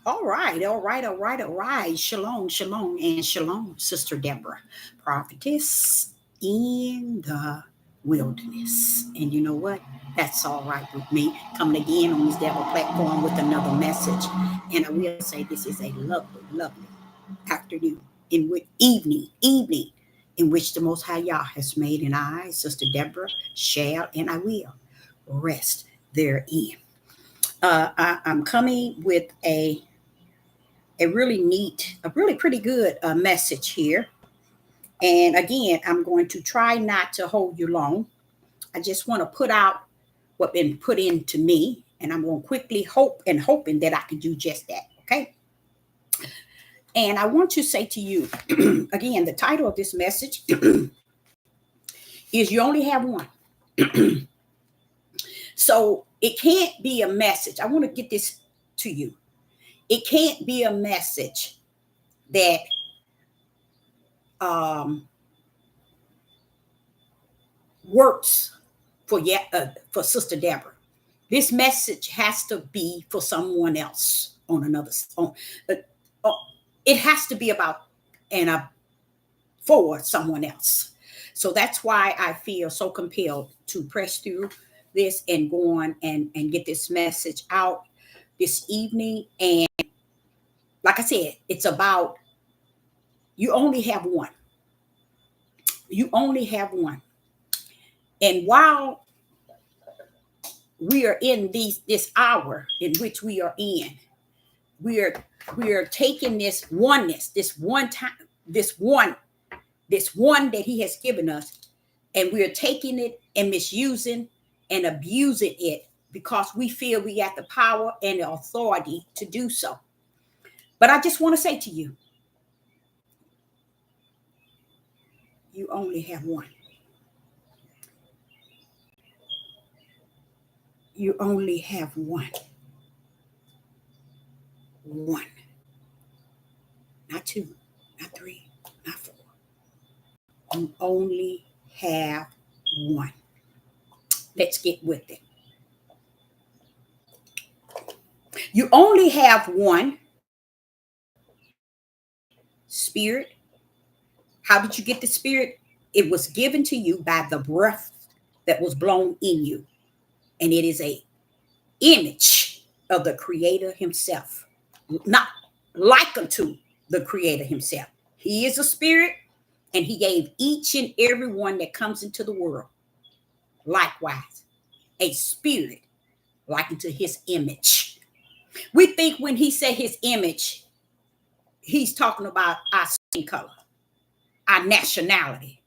All right, all right, all right, all right. Shalom, shalom, and shalom, Sister Deborah, prophetess in the wilderness. And you know what? That's all right with me. Coming again on this Devil platform with another message. And I will say this is a lovely, lovely afternoon, in which evening, in which the Most High Yah has made, and I, Sister Deborah, shall and I will rest therein. I'm coming with a really neat, a really pretty good message here. And again, I'm going to try not to hold you long. I just want to put out what been put into me, and I'm going to quickly hoping that I can do just that. Okay. And I want to say to you again, the title of this message is "You Only Have One." So it can't be a message. I want to get this to you. It can't be a message that um, works for Sister Deborah. This message has to be for someone else on another. Uh, uh, it has to be about and for someone else. So that's why I feel so compelled to press through this and go on and get this message out this evening. And like I said, it's about you only have one. You only have one. And while we are in this hour in which we are in, we are we are taking this oneness, this one time, this one that he has given us, and we are taking it and misusing and abusing it because we feel we got the power and the authority to do so. But I just want to say to you, you only have one. You only have one. One. Not two, not three, not four. You only have one. Let's get with it. You only have one spirit. How did you get the spirit? It was given to you by the breath that was blown in you. And it is a image of the creator himself, not like unto the creator himself. He is a spirit, and he gave each and every one that comes into the world likewise a spirit like unto his image. We think when he said his image, he's talking about our skin color, our nationality,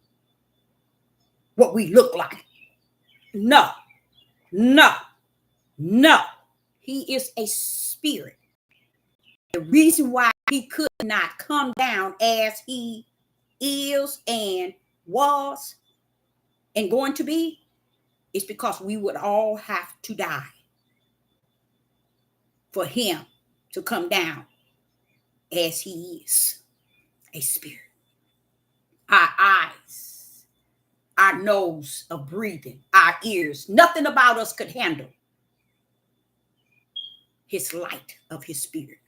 what we look like. No, no, no. He is a spirit. The reason why he could not come down as he is and was and going to be is because we would all have to die for him to come down as he is a spirit. Our eyes, our nose of breathing, our ears, nothing about us could handle his light of his spirit.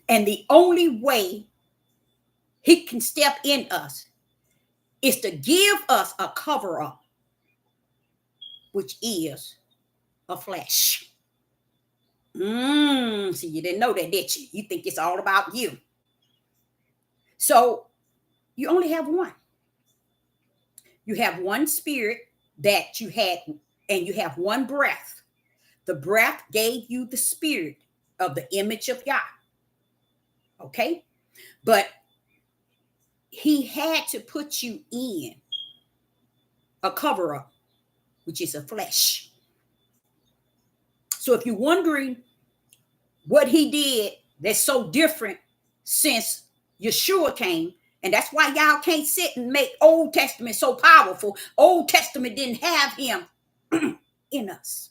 And the only way he can step in us is to give us a cover up, which is a flesh. See, you didn't know that, did you? You think it's all about you. So you only have one. You have one spirit that you had, and you have one breath. The breath gave you the spirit of the image of God. Okay? But he had to put you in a cover up, which is a flesh. So if you're wondering what he did that's so different since Yeshua came, and that's why y'all can't sit and make Old Testament so powerful. Old Testament didn't have him in us.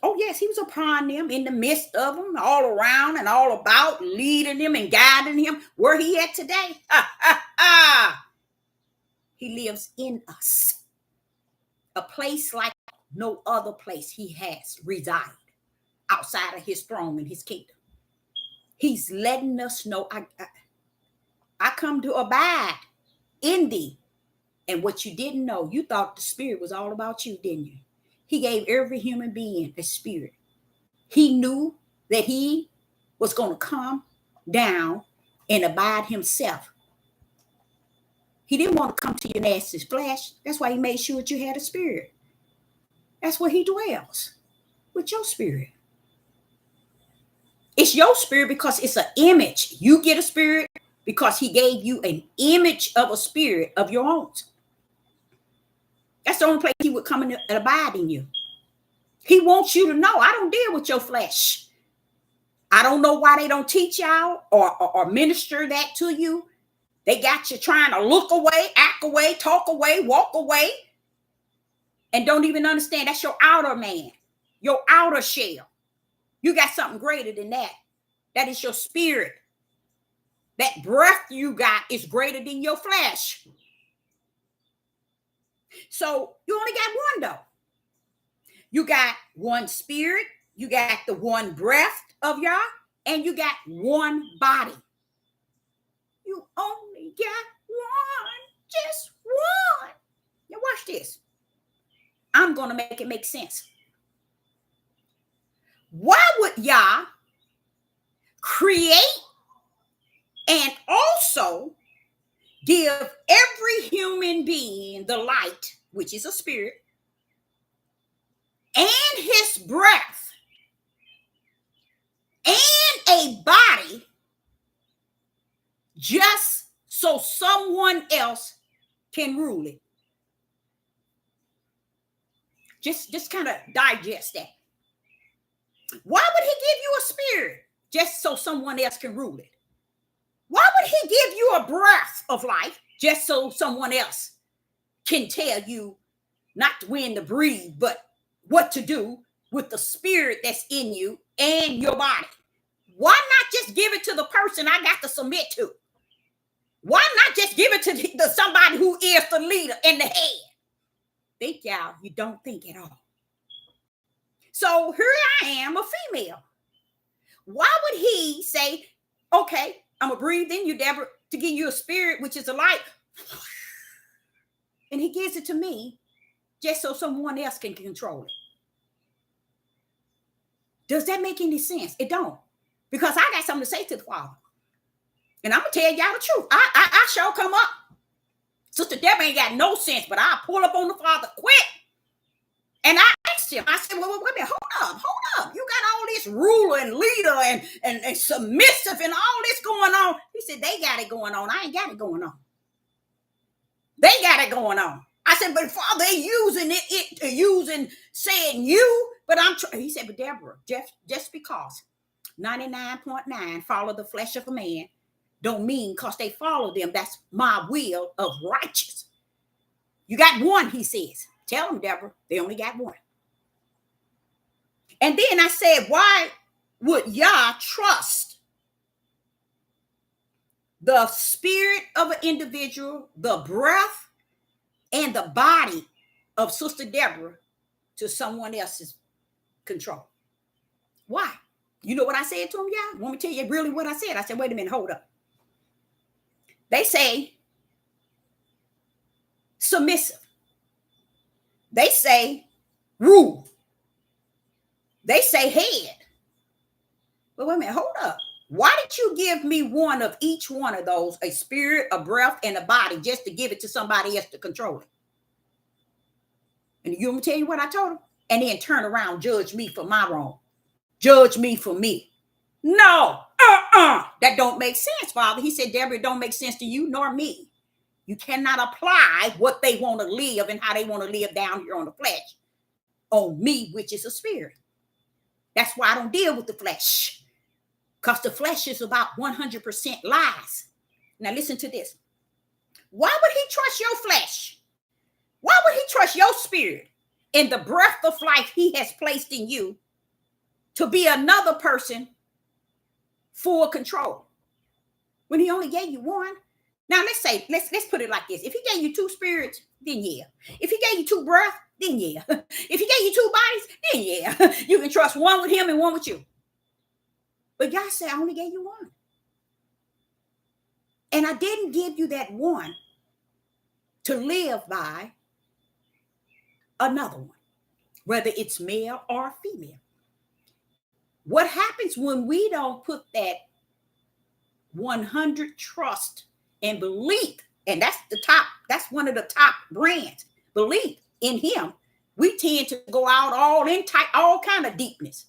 Oh, yes, he was upon them, in the midst of them, all around and all about, leading them and guiding him. Where he at today? He lives in us. A place like no other place he has resided. outside of his throne and his kingdom. He's letting us know, I come to abide in thee. And what you didn't know, you thought the spirit was all about you, didn't you? He gave every human being a spirit. He knew that he was going to come down and abide himself. He didn't want to come to your nasty flesh. That's why he made sure that you had a spirit. That's where he dwells, with your spirit. It's your spirit because it's an image. You get a spirit because he gave you an image of a spirit of your own. That's the only place he would come and abide in you. He wants you to know, I don't deal with your flesh. I don't know why they don't teach y'all or minister that to you. They got you trying to look away, act away, talk away, walk away, and don't even understand that's your outer man, your outer shell. You got something greater than that. That is your spirit. That breath you got is greater than your flesh. So you only got one though. You got one spirit, you got the one breath of Yah, and you got one body. You only got one, just one. Now watch this. I'm going to make it make sense. Why would Yah create and also give every human being the light, which is a spirit, and his breath, and a body, just so someone else can rule it? Just kind of digest that. Why would he give you a spirit just so someone else can rule it? Why would he give you a breath of life just so someone else can tell you not when to breathe, but what to do with the spirit that's in you and your body? Why not just give it to the person I got to submit to? Why not just give it to somebody who is the leader and the head? Think y'all, you don't think at all. So here I am, a female. Why would he say, okay, I'm going to breathe in you, Deborah, to give you a spirit, which is a light. And he gives it to me just so someone else can control it. Does that make any sense? It don't. Because I got something to say to the Father. And I'm going to tell y'all the truth. I sure come up. Sister Deborah ain't got no sense, but I'll pull up on the Father quick. And I asked him, I said, well, wait a minute, hold up. You got all this ruler and leader and submissive and all this going on. He said, they got it going on. I ain't got it going on. They got it going on. I said, but Father, they using saying you, but he said, but Deborah, just because 99.9 follow the flesh of a man, don't mean because they follow them, that's my will of righteous. You got one, he says. Tell them, Deborah, they only got one. And then I said, why would Yah trust the spirit of an individual, the breath, and the body of Sister Deborah to someone else's control? Why? You know what I said to him, Yah? Want me to tell you really what I said? I said, wait a minute, hold up. They say submissive. They say rule. They say head. But wait a minute, hold up. Why did you give me one of each one of those, a spirit, a breath, and a body, just to give it to somebody else to control it? And you want me to tell you what I told him? And then turn around, judge me for my wrong. Judge me for me. No, that don't make sense, Father. He said, Deborah, it don't make sense to you nor me. You cannot apply what they want to live and how they want to live down here on the flesh on me, which is a spirit. That's why I don't deal with the flesh, because the flesh is about 100% lies. Now listen to this. Why would he trust your flesh? Why would he trust your spirit and the breath of life he has placed in you to be another person full control when he only gave you one? Now let's put it like this. If he gave you two spirits, then yeah. If he gave you two breath, then yeah. If he gave you two bodies, then yeah. You can trust one with him and one with you. But God said, I only gave you one. And I didn't give you that one to live by another one, whether it's male or female. What happens when we don't put that 100 trust and belief, and that's one of the top brands, belief in him, we tend to go out all kind of deepness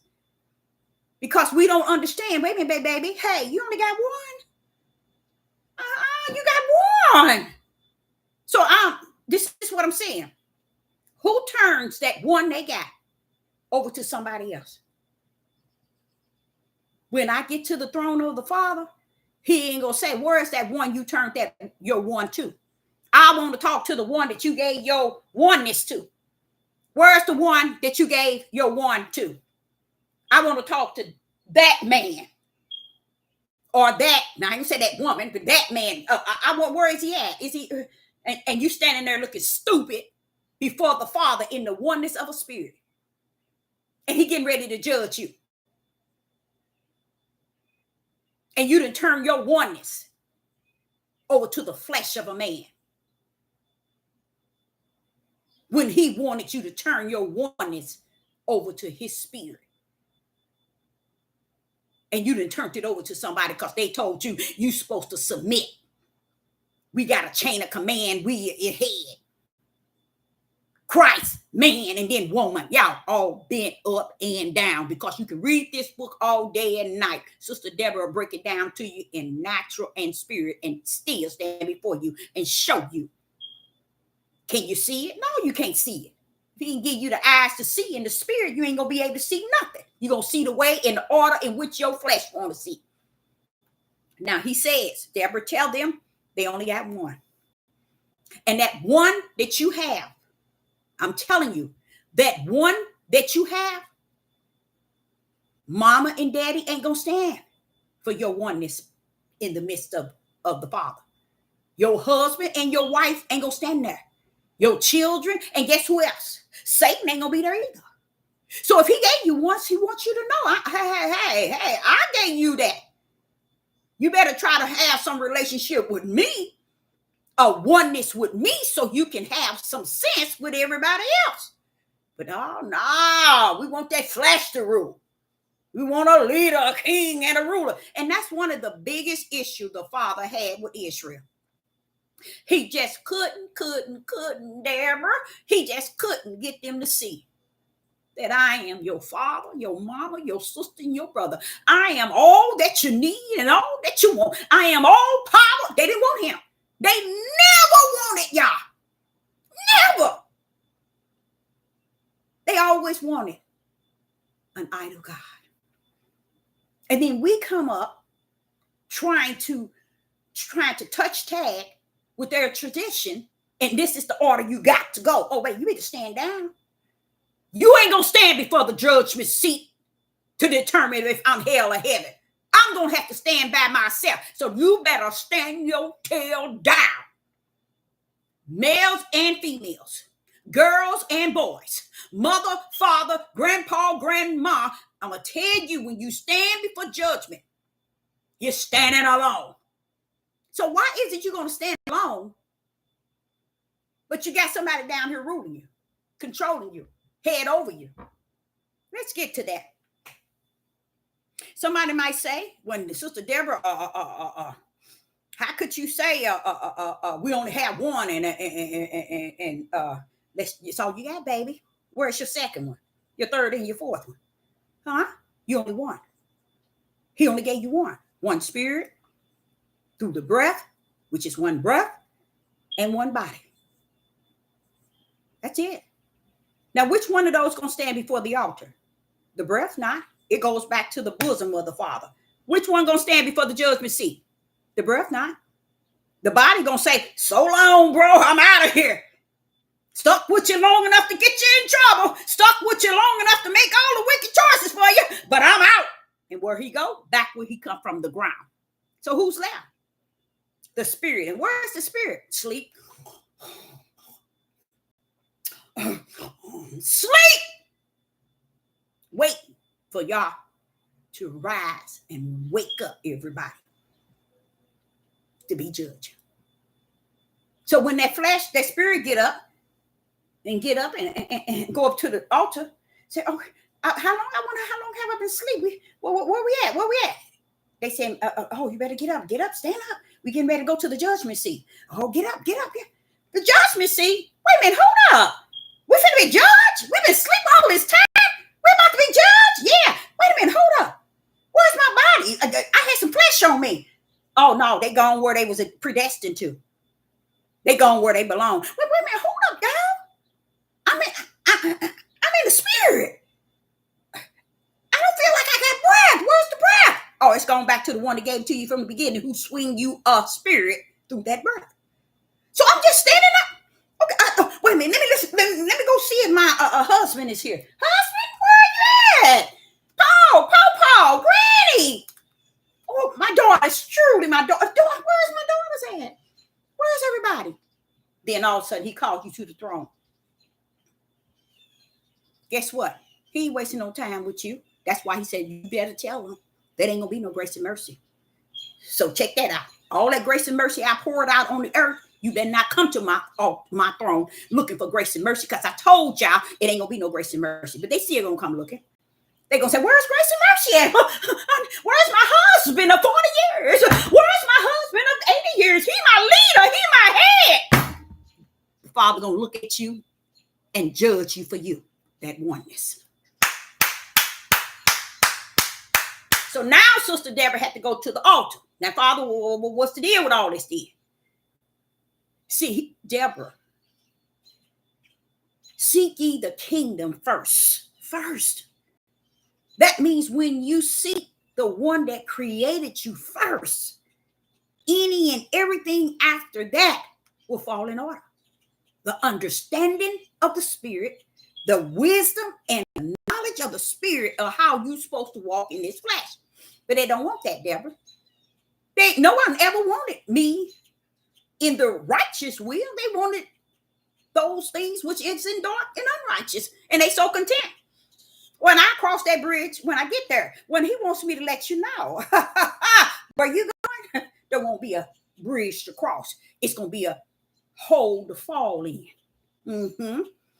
because we don't understand. Wait a minute, baby. Hey, you only got one. You got one. So this is what I'm saying. Who turns that one they got over to somebody else? When I get to the throne of the Father, he ain't gonna say, where's that one you turned your one to? I want to talk to the one that you gave your oneness to. Where's the one that you gave your one to? I want to talk to that man. Or that, now I didn't say that woman, but that man. I want, where is he at? Is he, and you standing there looking stupid before the Father in the oneness of a spirit. And he getting ready to judge you. And you done turn your oneness over to the flesh of a man. When he wanted you to turn your oneness over to his spirit. And you done turned it over to somebody because they told you you're supposed to submit. We got a chain of command. We are head. Christ, man, and then woman. Y'all all bent up and down because you can read this book all day and night. Sister Deborah will break it down to you in natural and spirit and still stand before you and show you. Can you see it? No, you can't see it. If he can give you the eyes to see in the spirit, you ain't going to be able to see nothing. You're going to see the way in the order in which your flesh want to see. Now he says, Deborah, tell them they only got one. And that one that you have, I'm telling you, that one that you have, mama and daddy ain't going to stand for your oneness in the midst of the Father. Your husband and your wife ain't going to stand there. Your children, and guess who else? Satan ain't going to be there either. So if he gave you once, he wants you to know, hey, I gave you that. You better try to have some relationship with me, a oneness with me, so you can have some sense with everybody else. But oh no, we want that flesh to rule. We want a leader, a king, and a ruler. And that's one of the biggest issues the Father had with Israel. He just couldn't, Deborah. He just couldn't get them to see that I am your father, your mama, your sister, and your brother. I am all that you need and all that you want. I am all power. They didn't want him. They never wanted y'all. Never. They always wanted an idol God. And then we come up trying to touch tag with their tradition, and this is the order you got to go. Oh, wait, you need to stand down. You ain't going to stand before the judgment seat to determine if I'm hell or heaven. I'm going to have to stand by myself. So you better stand your tail down. Males and females, girls and boys, mother, father, grandpa, grandma. I'm going to tell you, when you stand before judgment, you're standing alone. So why is it you're going to stand alone, but you got somebody down here ruling you, controlling you, head over you? Let's get to that. Somebody might say, when Sister Deborah, how could you say we only have one and that's all you got, baby? Where's your second one, your third, and your fourth one? Huh? You only one. He only gave you one spirit through the breath, which is one breath and one body. That's it. Now, which one of those going to stand before the altar? The breath, not. It goes back to the bosom of the Father. Which one going to stand before the judgment seat? The breath, not. The body going to say, so long, bro, I'm out of here. Stuck with you long enough to get you in trouble. Stuck with you long enough to make all the wicked choices for you. But I'm out. And where he go? Back where he come from, the ground. So who's left? the spirit. And where is the spirit? Sleep. Sleep. Wait for y'all to rise and wake up, everybody, to be judged. So when that flesh, that spirit get up and go up to the altar, say, "Oh, how long? I wonder how long have I been asleep? Where we at? Where we at?" They say, "Oh, you better get up, stand up. We getting ready to go to the judgment seat. Oh, get up. The judgment seat. Wait a minute, hold up. We finna be judged. We've been asleep all this time. We're about to be judged. Yeah. Wait a minute, hold up. Where's my body? I had some flesh on me. Oh no, they gone where they was predestined to. They gone where they belong. Wait a minute, hold up, y'all. I'm in the spirit. I don't feel like I got breath. Where's the breath? Oh, it's going back to the one that gave it to you from the beginning, who swing you a spirit through that breath. So I'm just standing up. Okay, wait a minute. Let me go see if my husband is here. Husband, where are you at? Paul, Granny. Oh, my daughter's truly my daughter. Where's my daughter's at? Where's everybody? Then all of a sudden he calls you to the throne. Guess what? He ain't wasting no time with you. That's why he said you better tell him there ain't gonna be no grace and mercy. So check that out. All that grace and mercy I poured out on the earth, you better not come to my throne looking for grace and mercy, because I told y'all it ain't gonna be no grace and mercy. But they still gonna come looking. They gonna say, "Where's grace and mercy at? Where's my husband of 40 years? Where's my husband of 80 years? He my leader. He my head." The Father gonna look at you and judge you for you. That oneness. So now Sister Deborah had to go to the altar. Now, Father, what's the deal with all this then? See, Deborah, seek ye the kingdom first. That means when you seek the one that created you first, any and everything after that will fall in order. The understanding of the spirit, the wisdom and the knowledge of the spirit of how you're supposed to walk in this flesh. But they don't want that, Deborah. No one ever wanted me in the righteous will. They wanted those things which is in dark and unrighteous. And they so content. When I cross that bridge, when I get there, when he wants me to let you know where you going, there won't be a bridge to cross. It's going to be a hole to fall in.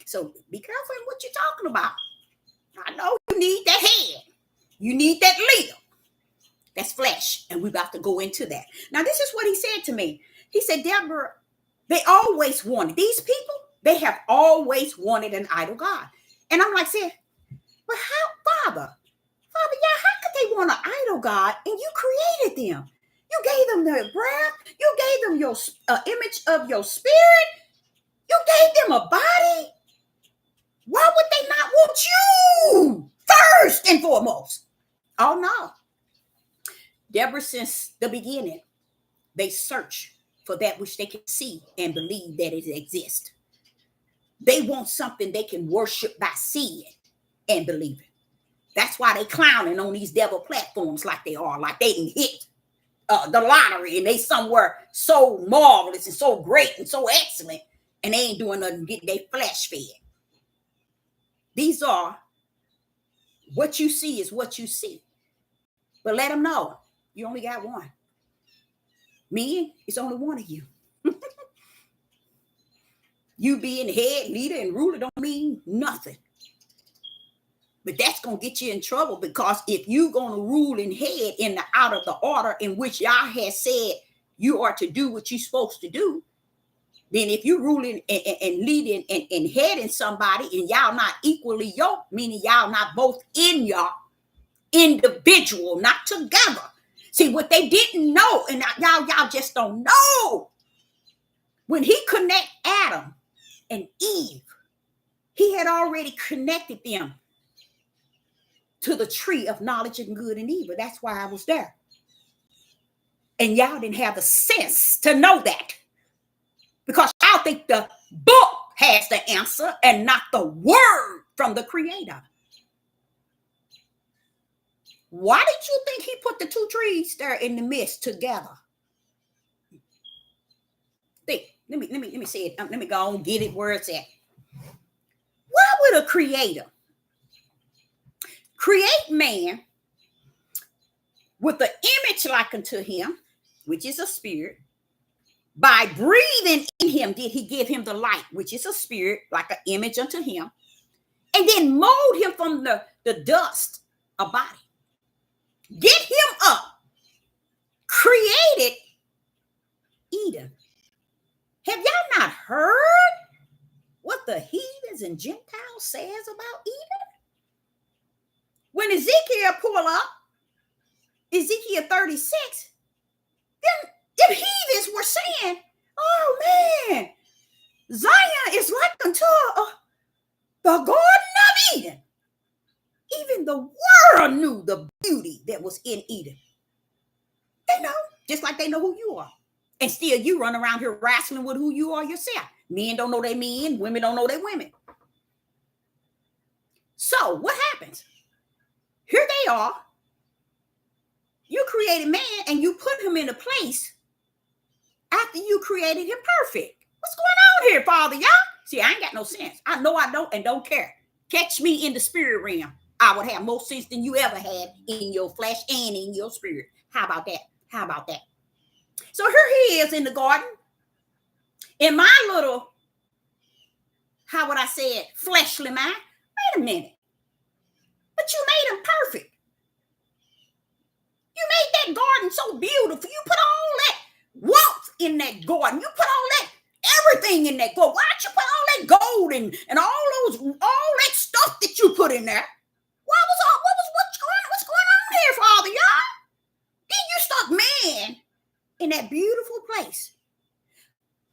So be careful in what you're talking about. I know you need that head. You need that leader. That's flesh. And we're about to go into that. Now, this is what he said to me. He said, "Deborah, they always wanted, these people, they have always wanted an idol God." And I'm like, saying, "But how, Father, yeah, how could they want an idol God? And you created them. You gave them their breath. You gave them your image of your spirit. You gave them a body. Why would they not want you first and foremost?" Oh, no. Deborah, since the beginning, they search for that which they can see and believe that it exists. They want something they can worship by seeing and believing. That's why they clowning on these devil platforms like they are, like they didn't hit the lottery and they somewhere so marvelous and so great and so excellent, and they ain't doing nothing to get their flesh fed. These are, what you see is what you see. But let them know you only got one. Me, it's only one of you. You being head, leader, and ruler don't mean nothing. But that's going to get you in trouble, because if you're going to rule and head in the out of the order in which Yah has said you are to do what you're supposed to do, then if you're ruling and leading and heading somebody and y'all not equally yoked, meaning y'all not both in y'all, individual, not together. See, what they didn't know, and y'all just don't know, when he connect Adam and Eve, he had already connected them to the tree of knowledge and good and evil. That's why I was there. And y'all didn't have the sense to know that, because y'all think the book has the answer and not the word from the creator. Why did you think he put the two trees there in the midst together? Let me say it. Let me go on, get it where it's at. Why would a creator create man with the image like unto him, which is a spirit? By breathing in him, did he give him the light, which is a spirit, like an image unto him, and then mold him from the dust, a body. Get him up, created Eden. Have y'all not heard what the heathens and Gentiles says about Eden? When Ezekiel pull up, Ezekiel 36, them heathens were saying, oh man, Zion is like unto the Garden of Eden. Even the world knew the beauty that was in Eden. They know, just like they know who you are. And still you run around here wrestling with who you are yourself. Men don't know they men, women don't know they women. So what happens? Here they are. You created man and you put him in a place after you created him perfect. What's going on here, Father, y'all? See, I ain't got no sense. I know I don't and don't care. Catch me in the spirit realm. I would have more sense than you ever had in your flesh and in your spirit. How about that? How about that? So here he is in the garden. In my little, how would I say it, fleshly mind. Wait a minute. But you made him perfect. You made that garden so beautiful. You put all that wealth in that garden. You put all that, everything in that garden. Why don't you put all that gold and all that stuff that you put in there? What's going on here, Father, y'all? Then you stuck man in that beautiful place.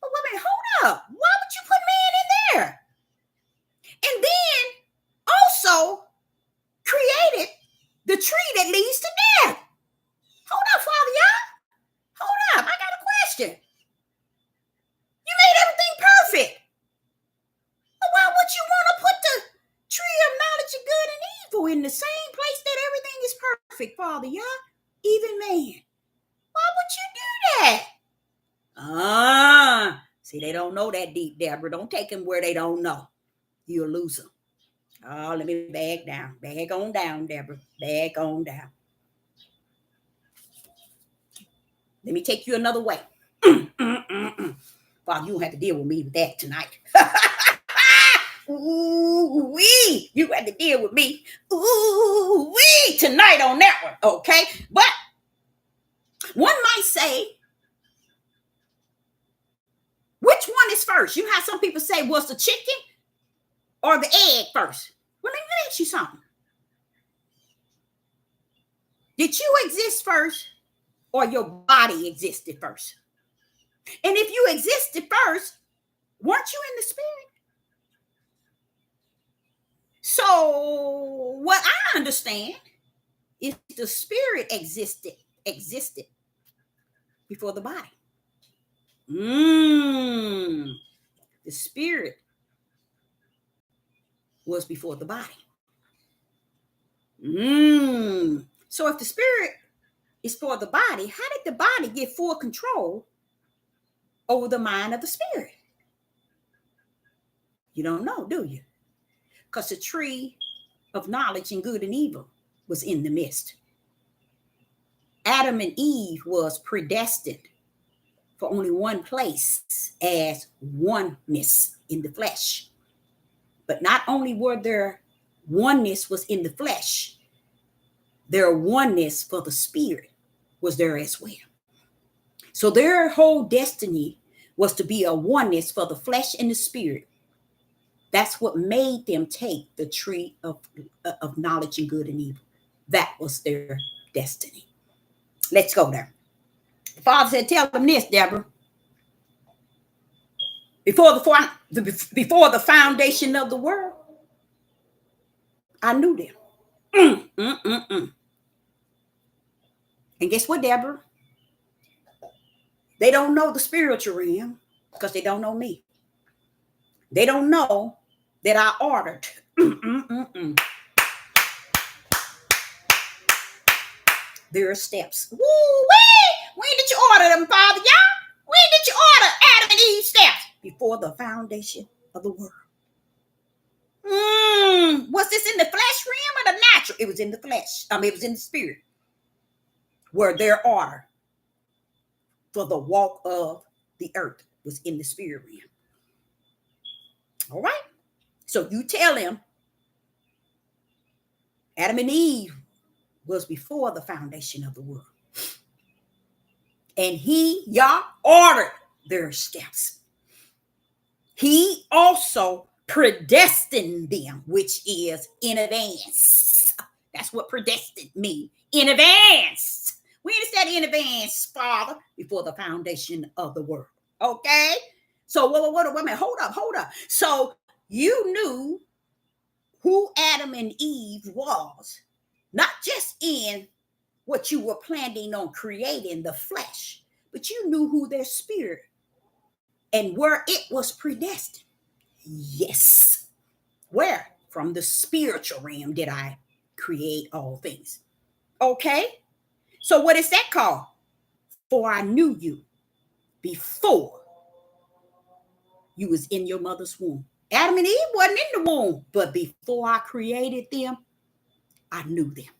But wait a minute, hold up. Why would you put man in there? And then also created the tree that leads to death. Hold up, Father, y'all. Hold up. I got a question. You made everything perfect. But why would you want to put the tree of knowledge of good and evil in the same place that everything is perfect, Father, y'all? Even man. Why would you do that? See, they don't know that deep, Deborah. Don't take them where they don't know. You'll lose them. Oh, let me bag down. Bag on down, Deborah. Bag on down. Let me take you another way. Father, you don't have to deal with me with that tonight. Ooh-wee. You have to deal with me. Ooh-wee. Tonight on that one, okay? But one might say, which one is first? You have some people say, was the chicken or the egg first? Well, let me ask you something. Did you exist first or your body existed first? And if you existed first, weren't you in the spirit? So what I understand is the spirit existed before the body. The spirit was before the body. So if the spirit is for the body, how did the body get full control over the mind of the spirit? You don't know, do you? Because the tree of knowledge and good and evil was in the midst. Adam and Eve was predestined for only one place as oneness in the flesh. But not only were their oneness was in the flesh, their oneness for the spirit was there as well. So their whole destiny was to be a oneness for the flesh and the spirit. That's what made them take the tree of knowledge and good and evil. That was their destiny. Let's go there. The Father said, tell them this, Deborah. Before the foundation of the world, I knew them. And guess what, Deborah? They don't know the spiritual realm because they don't know me. They don't know that I ordered. There are steps. Woo-wee! When did you order them, Father? Y'all? When did you order Adam and Eve steps? before the foundation of the world. Was this in the flesh realm or the natural? It was in the flesh. It was in the spirit. Where their order for the walk of the earth was in the spirit realm. All right. So you tell him Adam and Eve was before the foundation of the world. And Yah, ordered their steps. He also predestined them, which is in advance. That's what predestined means. In advance. When is that in advance, Father? Before the foundation of the world. Okay? So, wait a minute. Hold up. So, you knew who Adam and Eve was, not just in what you were planning on creating, the flesh, but you knew who their spirit and where it was predestined. Yes. Where? From the spiritual realm did I create all things. Okay? So what is that called? For I knew you before you was in your mother's womb. Adam and Eve wasn't in the womb, but before I created them, I knew them.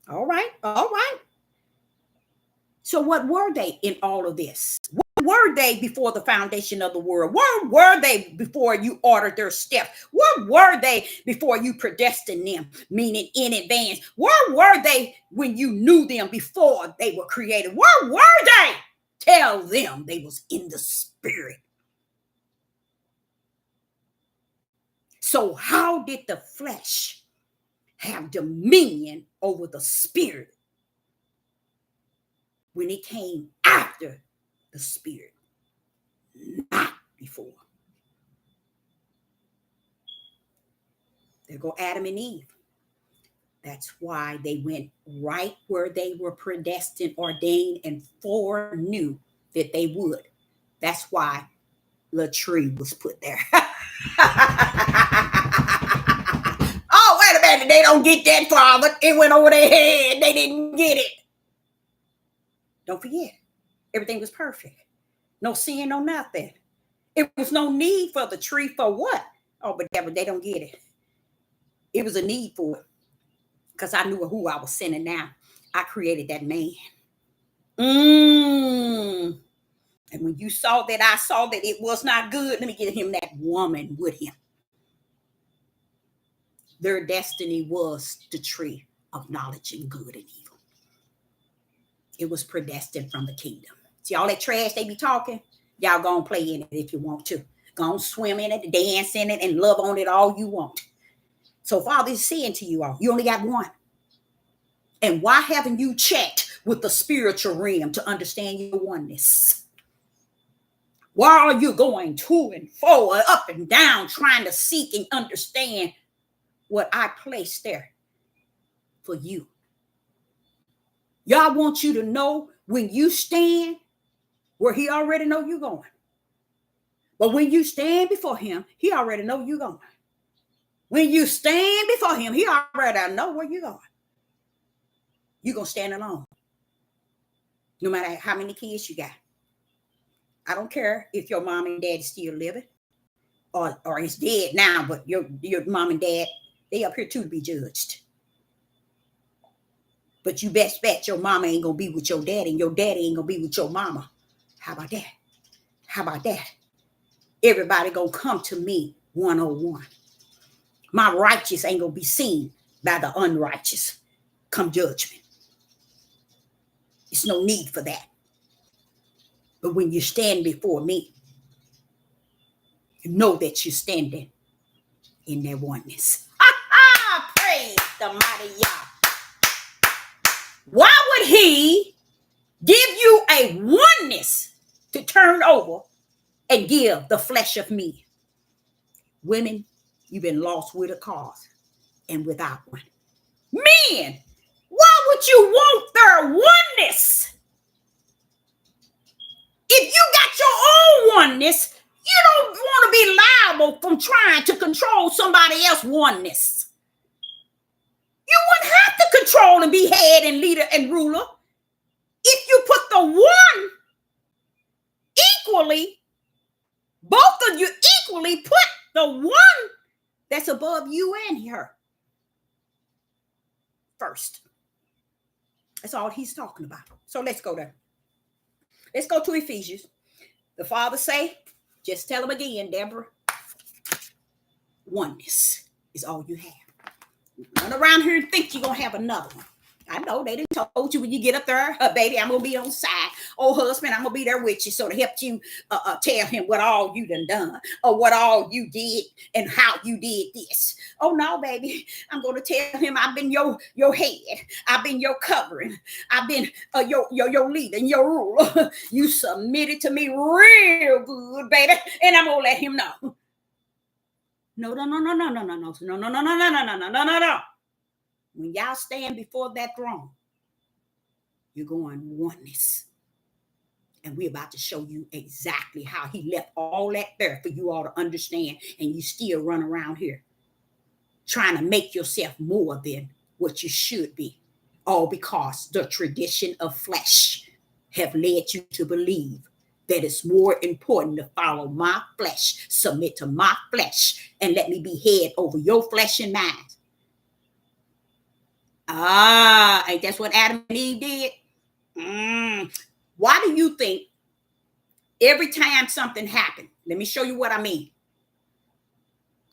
All right. So what were they in all of this? What were they before the foundation of the world? Where were they before you ordered their steps? Where were they before you predestined them, meaning in advance? Where were they when you knew them before they were created? Where were they? Tell them they was in the spirit. So how did the flesh have dominion over the spirit when it came after the spirit, not before? There go Adam and Eve. That's why they went right where they were predestined, ordained, and foreknew that they would. That's why the tree was put there. Oh, wait a minute. They don't get that, Father. It went over their head. They didn't get it. Don't forget, everything was perfect. No sin, no nothing. It was no need for the tree for what? Oh, but they don't get it. It was a need for it because I knew who I was sending now. I created that man. And when you saw that, I saw that it was not good. Let me get him that woman with him. Their destiny was the tree of knowledge and good and evil. It was predestined from the kingdom. See all that trash they be talking? Y'all go and play in it if you want to. Go and swim in it, dance in it, and love on it all you want. So Father is saying to you all, you only got one. And why haven't you checked with the spiritual realm to understand your oneness? Why are you going to and fro, up and down, trying to seek and understand what I placed there for you? Y'all want you to know when you stand where he already know you're going. But when you stand before him, he already know you're going. When you stand before him, he already know where you're going. You're going to stand alone. No matter how many kids you got. I don't care if your mom and dad is still living or it's dead now, but your mom and dad, they up here too to be judged. But you best bet your mama ain't going to be with your daddy and your daddy ain't going to be with your mama. How about that? How about that? Everybody going to come to me one-on-one. My righteous ain't going to be seen by the unrighteous come judgment. It's no need for that. But when you stand before me, you know that you're standing in their oneness. Praise the mighty Yah. Why would he give you a oneness to turn over and give the flesh of me? Women, you've been lost with a cause and without one. Men, why would you want their oneness? If you got your own oneness, you don't want to be liable from trying to control somebody else's oneness. You wouldn't have to control and be head and leader and ruler if you put the one equally both of you equally put the one that's above you and her first. That's all he's talking about. So let's go there. Let's go to Ephesians. The Father say, just tell him again, Deborah, oneness is all you have. Run around here and think you're going to have another one. I know they didn't told you when you get up there, baby, I'm going to be on side. Oh, husband, I'm going to be there with you. So to help you tell him what all you done or what all you did and how you did this. Oh, no, baby, I'm going to tell him I've been your head. I've been your covering. I've been your leader and your ruler. You submitted to me real good, baby, and I'm going to let him know. No. When y'all stand before that throne, you're going oneness. And we're about to show you exactly how he left all that there for you all to understand. And you still run around here trying to make yourself more than what you should be. All because the tradition of flesh have led you to believe that it's more important to follow my flesh, submit to my flesh, and let me be head over your flesh and mind. Ain't that's what Adam and Eve did? Why do you think every time something happened, let me show you what I mean.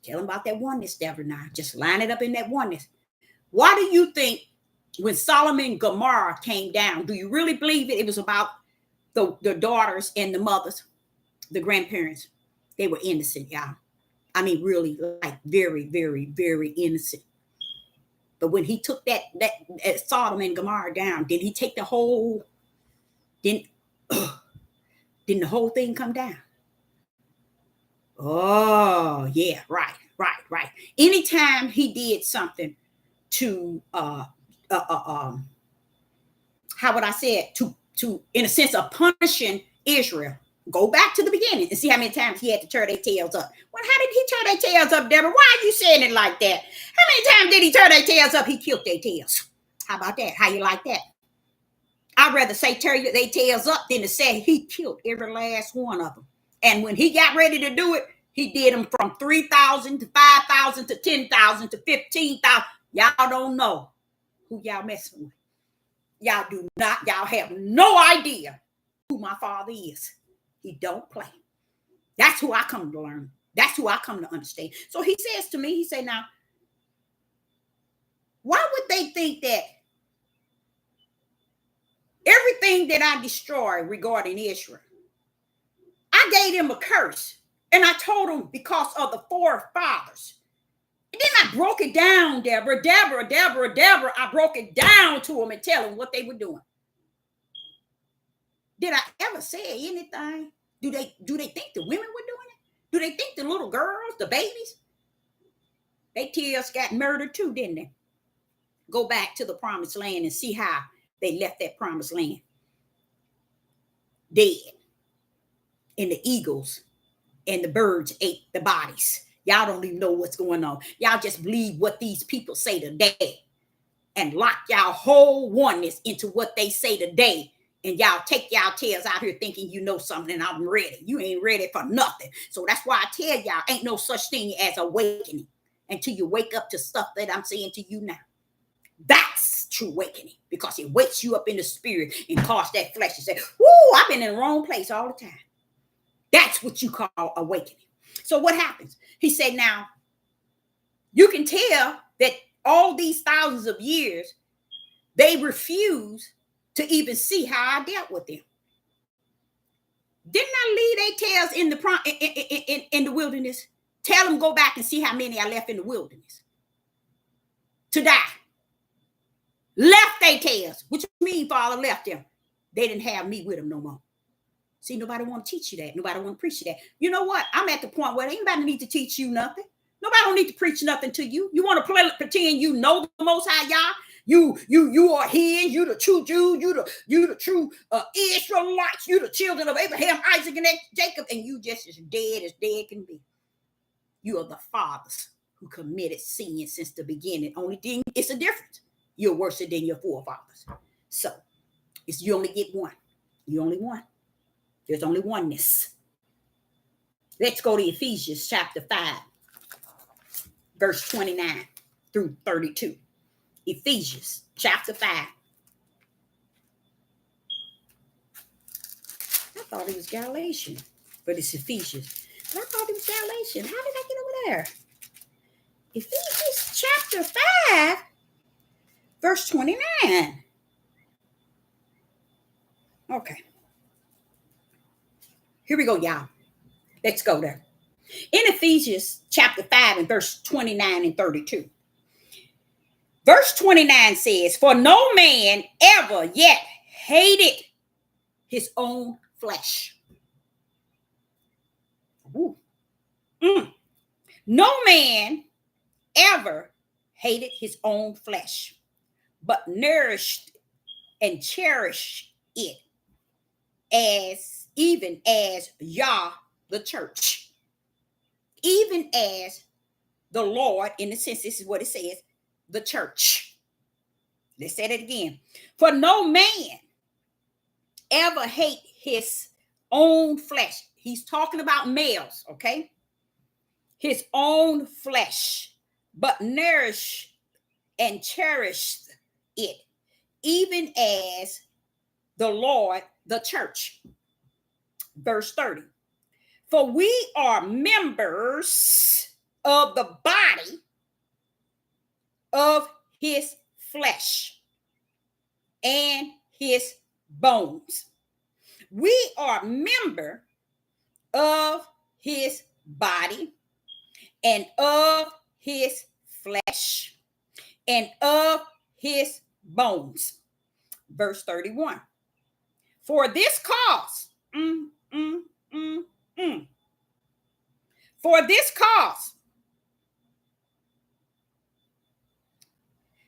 Tell them about that oneness, Deborah, now. Just line it up in that oneness. Why do you think when Sodom and Gomorrah came down, do you really believe it was about the daughters and the mothers, the grandparents? They were innocent, y'all. I mean, really, like very, very, very innocent. But when he took that Sodom and Gomorrah down, did he take the whole? Didn't the whole thing come down? Oh yeah, right. Anytime he did something to how would I say it, to in a sense of punishing Israel. Go back to the beginning and see how many times he had to turn their tails up. Well, how did he turn their tails up, Deborah? Why are you saying it like that? How many times did he turn their tails up? He killed their tails. How about that? How you like that? I'd rather say turn their tails up than to say he killed every last one of them. And when he got ready to do it, he did them from 3,000 to 5,000 to 10,000 to 15,000. Y'all don't know who y'all messing with. Y'all do not. Y'all have no idea who my Father is. He don't play. That's who I come to learn. That's who I come to understand. So he says to me, he said, now, why would they think that everything that I destroy regarding Israel, I gave them a curse. And I told them because of the forefathers. And then I broke it down, Deborah. I broke it down to them and tell them what they were doing. Did I ever say anything? Do they think the women were doing it? Do they think the little girls, the babies? They tears got murdered too, didn't they? Go back to the promised land and see how they left that promised land. Dead. And the eagles and the birds ate the bodies. Y'all don't even know what's going on. Y'all just believe what these people say today and lock y'all whole oneness into what they say today. And y'all take y'all tails out here thinking you know something and I'm ready. You ain't ready for nothing. So that's why I tell y'all ain't no such thing as awakening until you wake up to stuff that I'm saying to you now. That's true awakening because it wakes you up in the spirit and cause that flesh to say, whoo, I've been in the wrong place all the time. That's what you call awakening. So what happens? He said, now, you can tell that all these thousands of years, they refuse to even see how I dealt with them. Didn't I leave their tails in the wilderness? Tell them go back and see how many I left in the wilderness to die. Left their tails. What you mean, Father, left them? They didn't have me with them no more. See, nobody want to teach you that. Nobody want to preach you that. You know what? I'm at the point where anybody need to teach you nothing. Nobody don't need to preach nothing to you. You want to pretend you know the Most High Yah. You are His. You the true Jew. You the true Israelites. You the children of Abraham, Isaac, and Jacob, and you just as dead can be. You are the fathers who committed sin since the beginning. Only thing, it's a difference. You're worse than your forefathers. So you only get one. You only one. There's only oneness. Let's go to Ephesians chapter 5, verse 29 through 32. Ephesians chapter 5. I thought it was Galatians, but it's Ephesians. But I thought it was Galatians. How did I get over there? Ephesians chapter 5, verse 29. Okay. Here we go, y'all. Let's go there. In Ephesians chapter 5 and verse 29 and 32. Verse 29 says, for no man ever yet hated his own flesh. No man ever hated his own flesh, but nourished and cherished it even as Yah, the church, even as the Lord, in a sense, this is what it says, the church. Let's say it again. For no man ever hate his own flesh. He's talking about males, okay? His own flesh, but nourish and cherish it, even as the Lord, the church. Verse 30. For we are members of the body of his flesh and his bones. We are member of his body and of his flesh and of his bones. Verse 31. For this cause, for this cause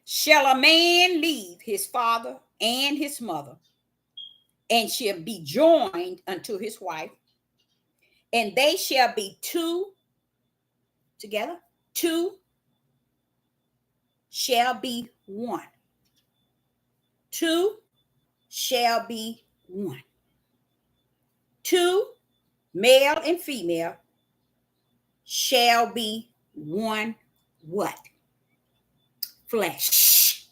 shall a man leave his father and his mother, and shall be joined unto his wife, and they shall be two together. Two shall be one. Two shall be one. Two, male and female, shall be one what? Flesh.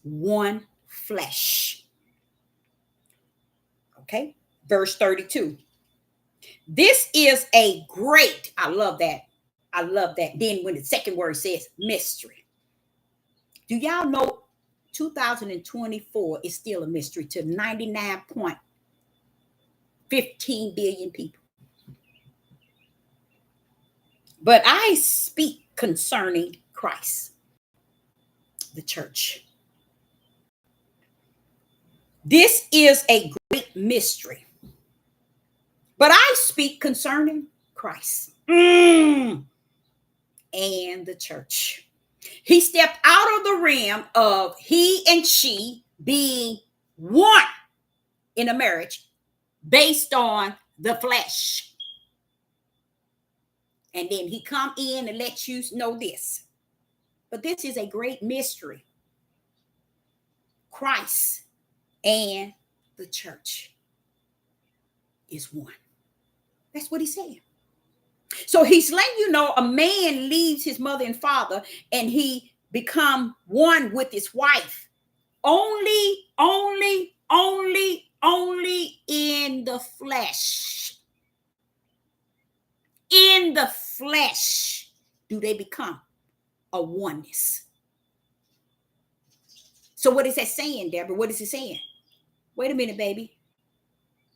One flesh. Okay, verse 32. This is a great, I love that. I love that. Then when the second word says mystery. Do y'all know 2024 is still a mystery to 99.15 billion people? But I speak concerning Christ, the church. This is a great mystery. But I speak concerning Christ and the church. He stepped out of the realm of he and she being one in a marriage based on the flesh. And then he come in and let you know this. But this is a great mystery. Christ and the church is one. That's what he said. So he's letting you know a man leaves his mother and father and he become one with his wife. Only in the flesh. In the flesh do they become a oneness. So what is that saying, Deborah? What is it saying? Wait a minute, baby.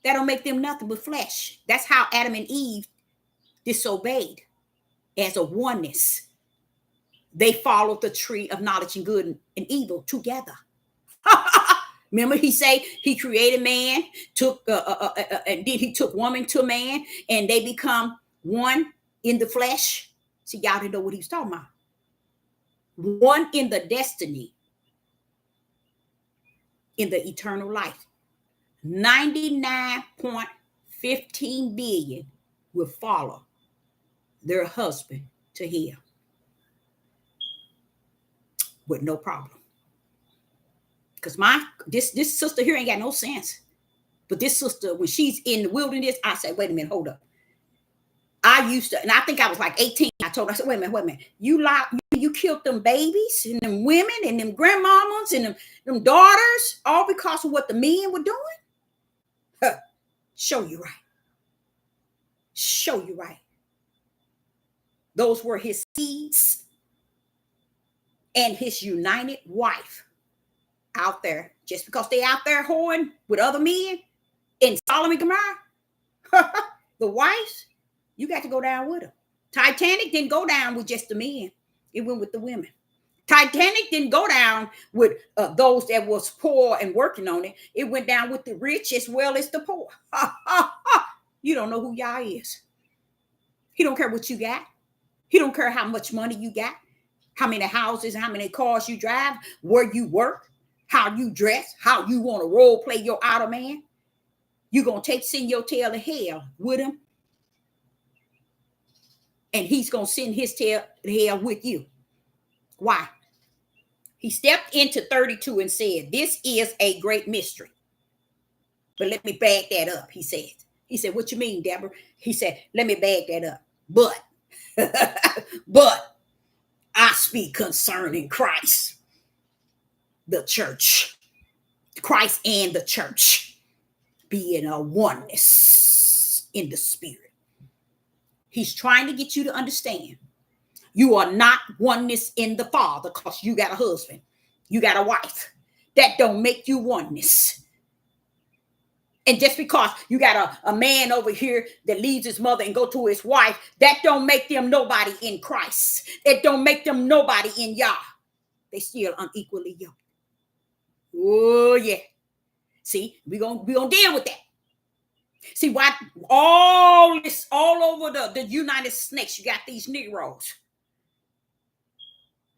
That don't make them nothing but flesh. That's how Adam and Eve disobeyed as a oneness. They followed the tree of knowledge and good and evil together. Remember, he say he created man, and then he took woman to man, and they become one in the flesh. See, y'all didn't know what he was talking about. One in the destiny, in the eternal life. 99.15 billion will follow their husband to hell with no problem. Because this sister here ain't got no sense. But this sister, when she's in the wilderness, I say, wait a minute, hold up. I used to, and I think I was like 18. I told her, I said, wait a minute. You killed them babies and them women and them grandmamas and them daughters, all because of what the men were doing? Huh. Show you right. Show you right. Those were his seeds and his united wife out there. Just because they out there whoring with other men in Sodom and Gomorrah, the wives, you got to go down with them. Titanic didn't go down with just the men. It went with the women. Titanic didn't go down with those that was poor and working on it. It went down with the rich as well as the poor. You don't know who Yah is. He don't care what you got. He don't care how much money you got, how many houses, how many cars you drive, where you work, how you dress, how you want to role play your outer man. You're going to send your tail to hell with him. And he's going to send his tail to hell with you. Why? He stepped into 32 and said, this is a great mystery. But let me back that up, he said. He said, what you mean, Deborah? He said, let me back that up. But I speak concerning Christ, the church, Christ and the church being a oneness in the spirit. He's trying to get you to understand you are not oneness in the Father because you got a husband, you got a wife. That don't make you oneness. And just because you got a man over here that leaves his mother and go to his wife, that don't make them nobody in Christ. It don't make them nobody in Yah. They still unequally yoked. Oh, yeah. See, we're gonna deal with that. See, why all over the United States, you got these Negroes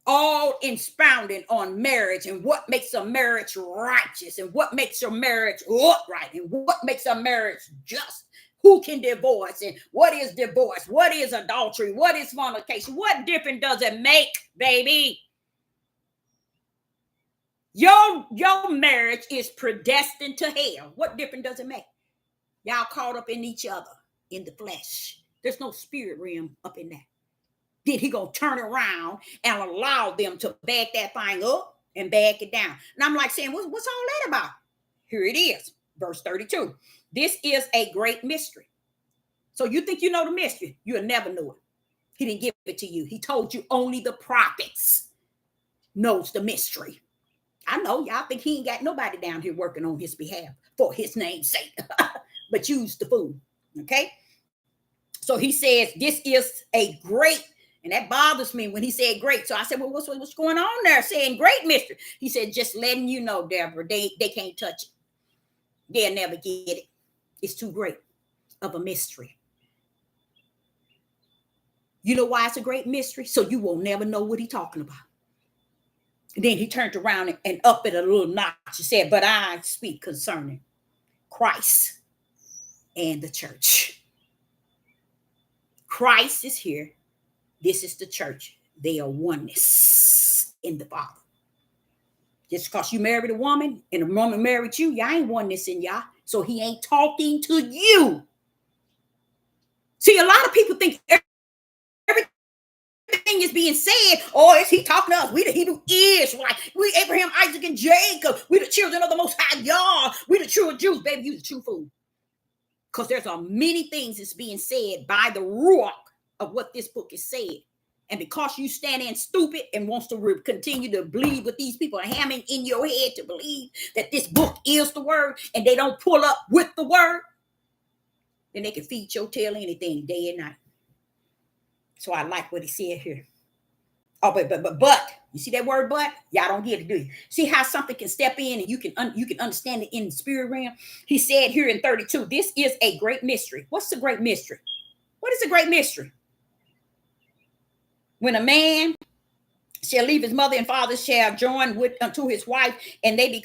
all expounding on marriage and what makes a marriage righteous and what makes a marriage upright and what makes a marriage just. Who can divorce and what is divorce? What is adultery? What is fornication? What difference does it make, baby? Your marriage is predestined to hell. What difference does it make? Y'all caught up in each other in the flesh. There's no spirit realm up in that. Then he gonna turn around and allow them to back that thing up and back it down. And I'm like saying, what's all that about? Here it is, verse 32. This is a great mystery. So you think you know the mystery? You'll never know it. He didn't give it to you. He told you only the prophets knows the mystery. I know y'all think he ain't got nobody down here working on his behalf for his name's sake, but use the fool. Okay. So he says, this is a great. And that bothers me when he said great. So I said, well, what's going on there saying great mystery? He said, just letting you know, Deborah, they can't touch it. They'll never get it. It's too great of a mystery. You know why it's a great mystery? So you will never know what he's talking about. And then he turned around and up it a little notch. He said, but I speak concerning Christ and the church. Christ is here. This is the church. They are oneness in the Father. Just because you married a woman and a woman married you, y'all ain't oneness in y'all. So he ain't talking to you. See, a lot of people think everything is being said, or is he talking to us? We the Hebrew Israelites. We Abraham, Isaac, and Jacob. We the children of the Most High Yah. We the true Jews. Baby, you the true fool. Because there's many things that's being said by the Ruach of what this book is saying. And because you stand in stupid and wants to continue to believe what these people are hammering in your head to believe that this book is the word and they don't pull up with the word, then they can feed your tail anything day and night. So I like what he said here. Oh, but you see that word but? Y'all don't get it, do you? See how something can step in and you can understand it in the spirit realm? He said here in 32, this is a great mystery. What's the great mystery? What is a great mystery? When a man shall leave his mother and father, shall join unto his wife, and they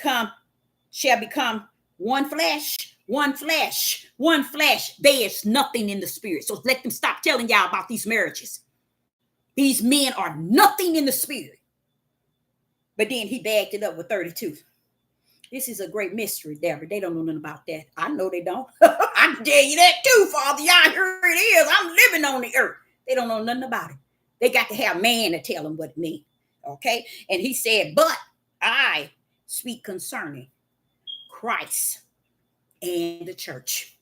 shall become one flesh, one flesh, one flesh. There is nothing in the spirit. So let them stop telling y'all about these marriages. These men are nothing in the spirit. But then he backed it up with 32. This is a great mystery, Deborah. They don't know nothing about that. I know they don't. I can tell you that too, Father. Y'all, here it is. I'm living on the earth. They don't know nothing about it. They got to have man to tell them what it means. Okay? And he said, but I speak concerning Christ and the church.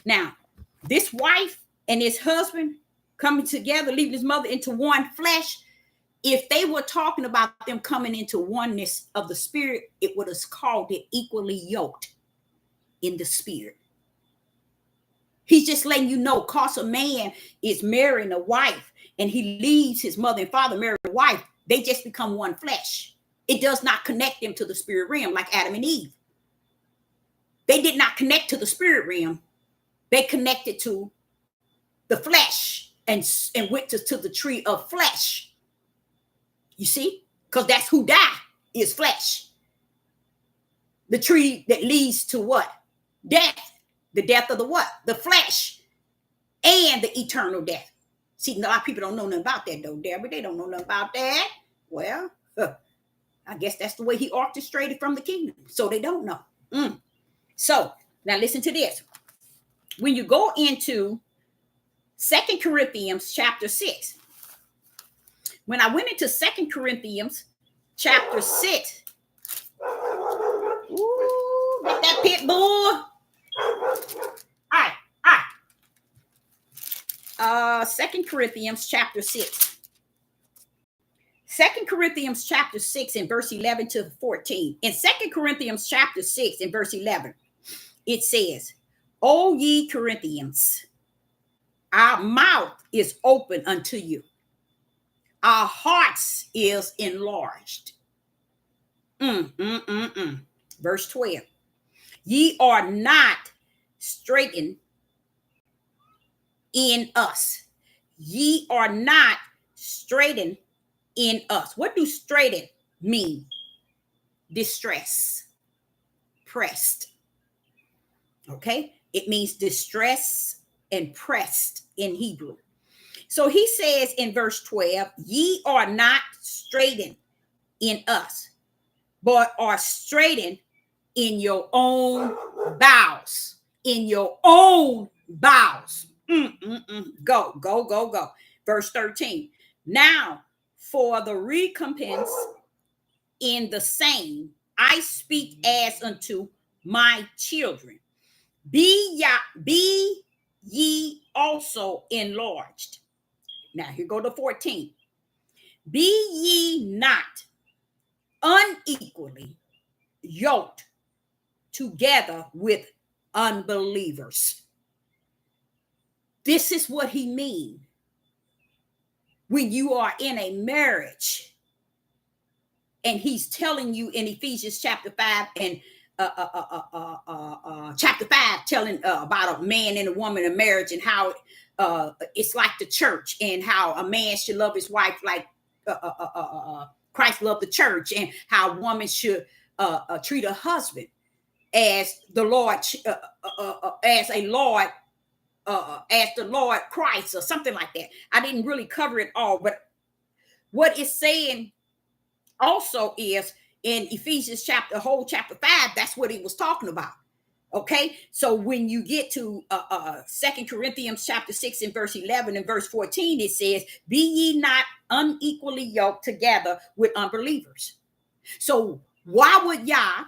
Now, this wife and his husband coming together, leaving his mother into one flesh, if they were talking about them coming into oneness of the spirit, it would have called it equally yoked in the spirit. He's just letting you know, cause a man is marrying a wife and he leaves his mother and father, marry a wife, they just become one flesh. It does not connect them to the spirit realm like Adam and Eve. They did not connect to the spirit realm. They connected to the flesh and went to the tree of flesh. You see? Because that's who died, is flesh. The tree that leads to what? Death. The death of the what? The flesh. And the eternal death. See, a lot of people don't know nothing about that though, Deborah. They don't know nothing about that. Well, I guess that's the way he orchestrated from the kingdom. So they don't know. So, now listen to this. When you go into 2 Corinthians chapter 6, when I went into 2 Corinthians chapter 6, ooh, get that pit bull. All right. 2 Corinthians chapter 6. 2 Corinthians chapter 6 and verse 11 to 14. In 2 Corinthians chapter 6 and verse 11, it says, O ye Corinthians, our mouth is open unto you. Our hearts is enlarged. Verse 12. Ye are not straitened in us. Ye are not straitened in us. What do straitened mean? Distress. Pressed. Okay? It means distress and pressed in Hebrew. So he says in verse 12, ye are not straitened in us, but are straitened in your own bowels. In your own bowels. Go. Verse 13. Now, for the recompense in the same, I speak as unto my children. Be ye also enlarged. Now, here go to 14. Be ye not unequally yoked together with unbelievers. This is what he means when you are in a marriage and he's telling you in Ephesians chapter 5 and chapter 5 telling about a man and a woman in marriage and how it's like the church and how a man should love his wife like Christ loved the church, and how a woman should treat a husband as the Lord, as the Lord Christ, or something like that. I didn't really cover it all, but what it's saying also is in Ephesians chapter 5, that's what he was talking about. Okay, so when you get to 2 Corinthians chapter 6 and verse 11 and verse 14, it says, be ye not unequally yoked together with unbelievers. So why would y'all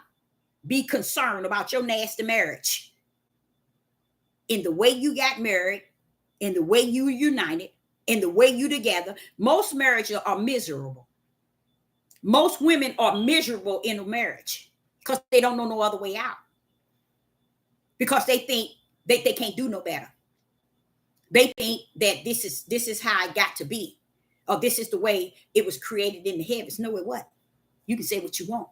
be concerned about your nasty marriage? In the way you got married, in the way you united, in the way you together, most marriages are miserable. Most women are miserable in a marriage because they don't know no other way out. Because they think they can't do no better. They think that this is how it got to be, or this is the way it was created in the heavens. No, it wasn't. You can say what you want.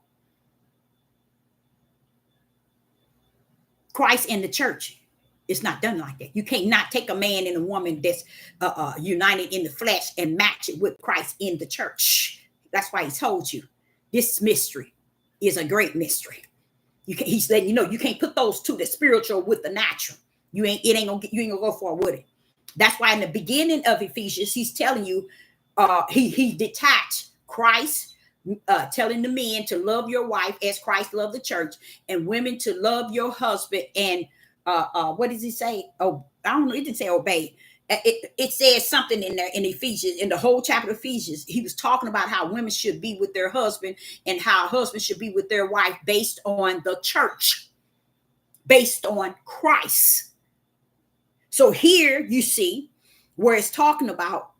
Christ and the church is not done like that. You can't not take a man and a woman that's united in the flesh and match it with Christ in the church. That's why he told you this mystery is a great mystery. He's letting you know you can't put those two, the spiritual with the natural. You ain't gonna go for it with it. That's why in the beginning of Ephesians, he's telling you he detached Christ, telling the men to love your wife as Christ loved the church, and women to love your husband. And what does he say? Oh, I don't know. It didn't say obey. It says something in there in Ephesians, in the whole chapter of Ephesians. He was talking about how women should be with their husband and how husbands should be with their wife based on the church, based on Christ. So here you see where it's talking about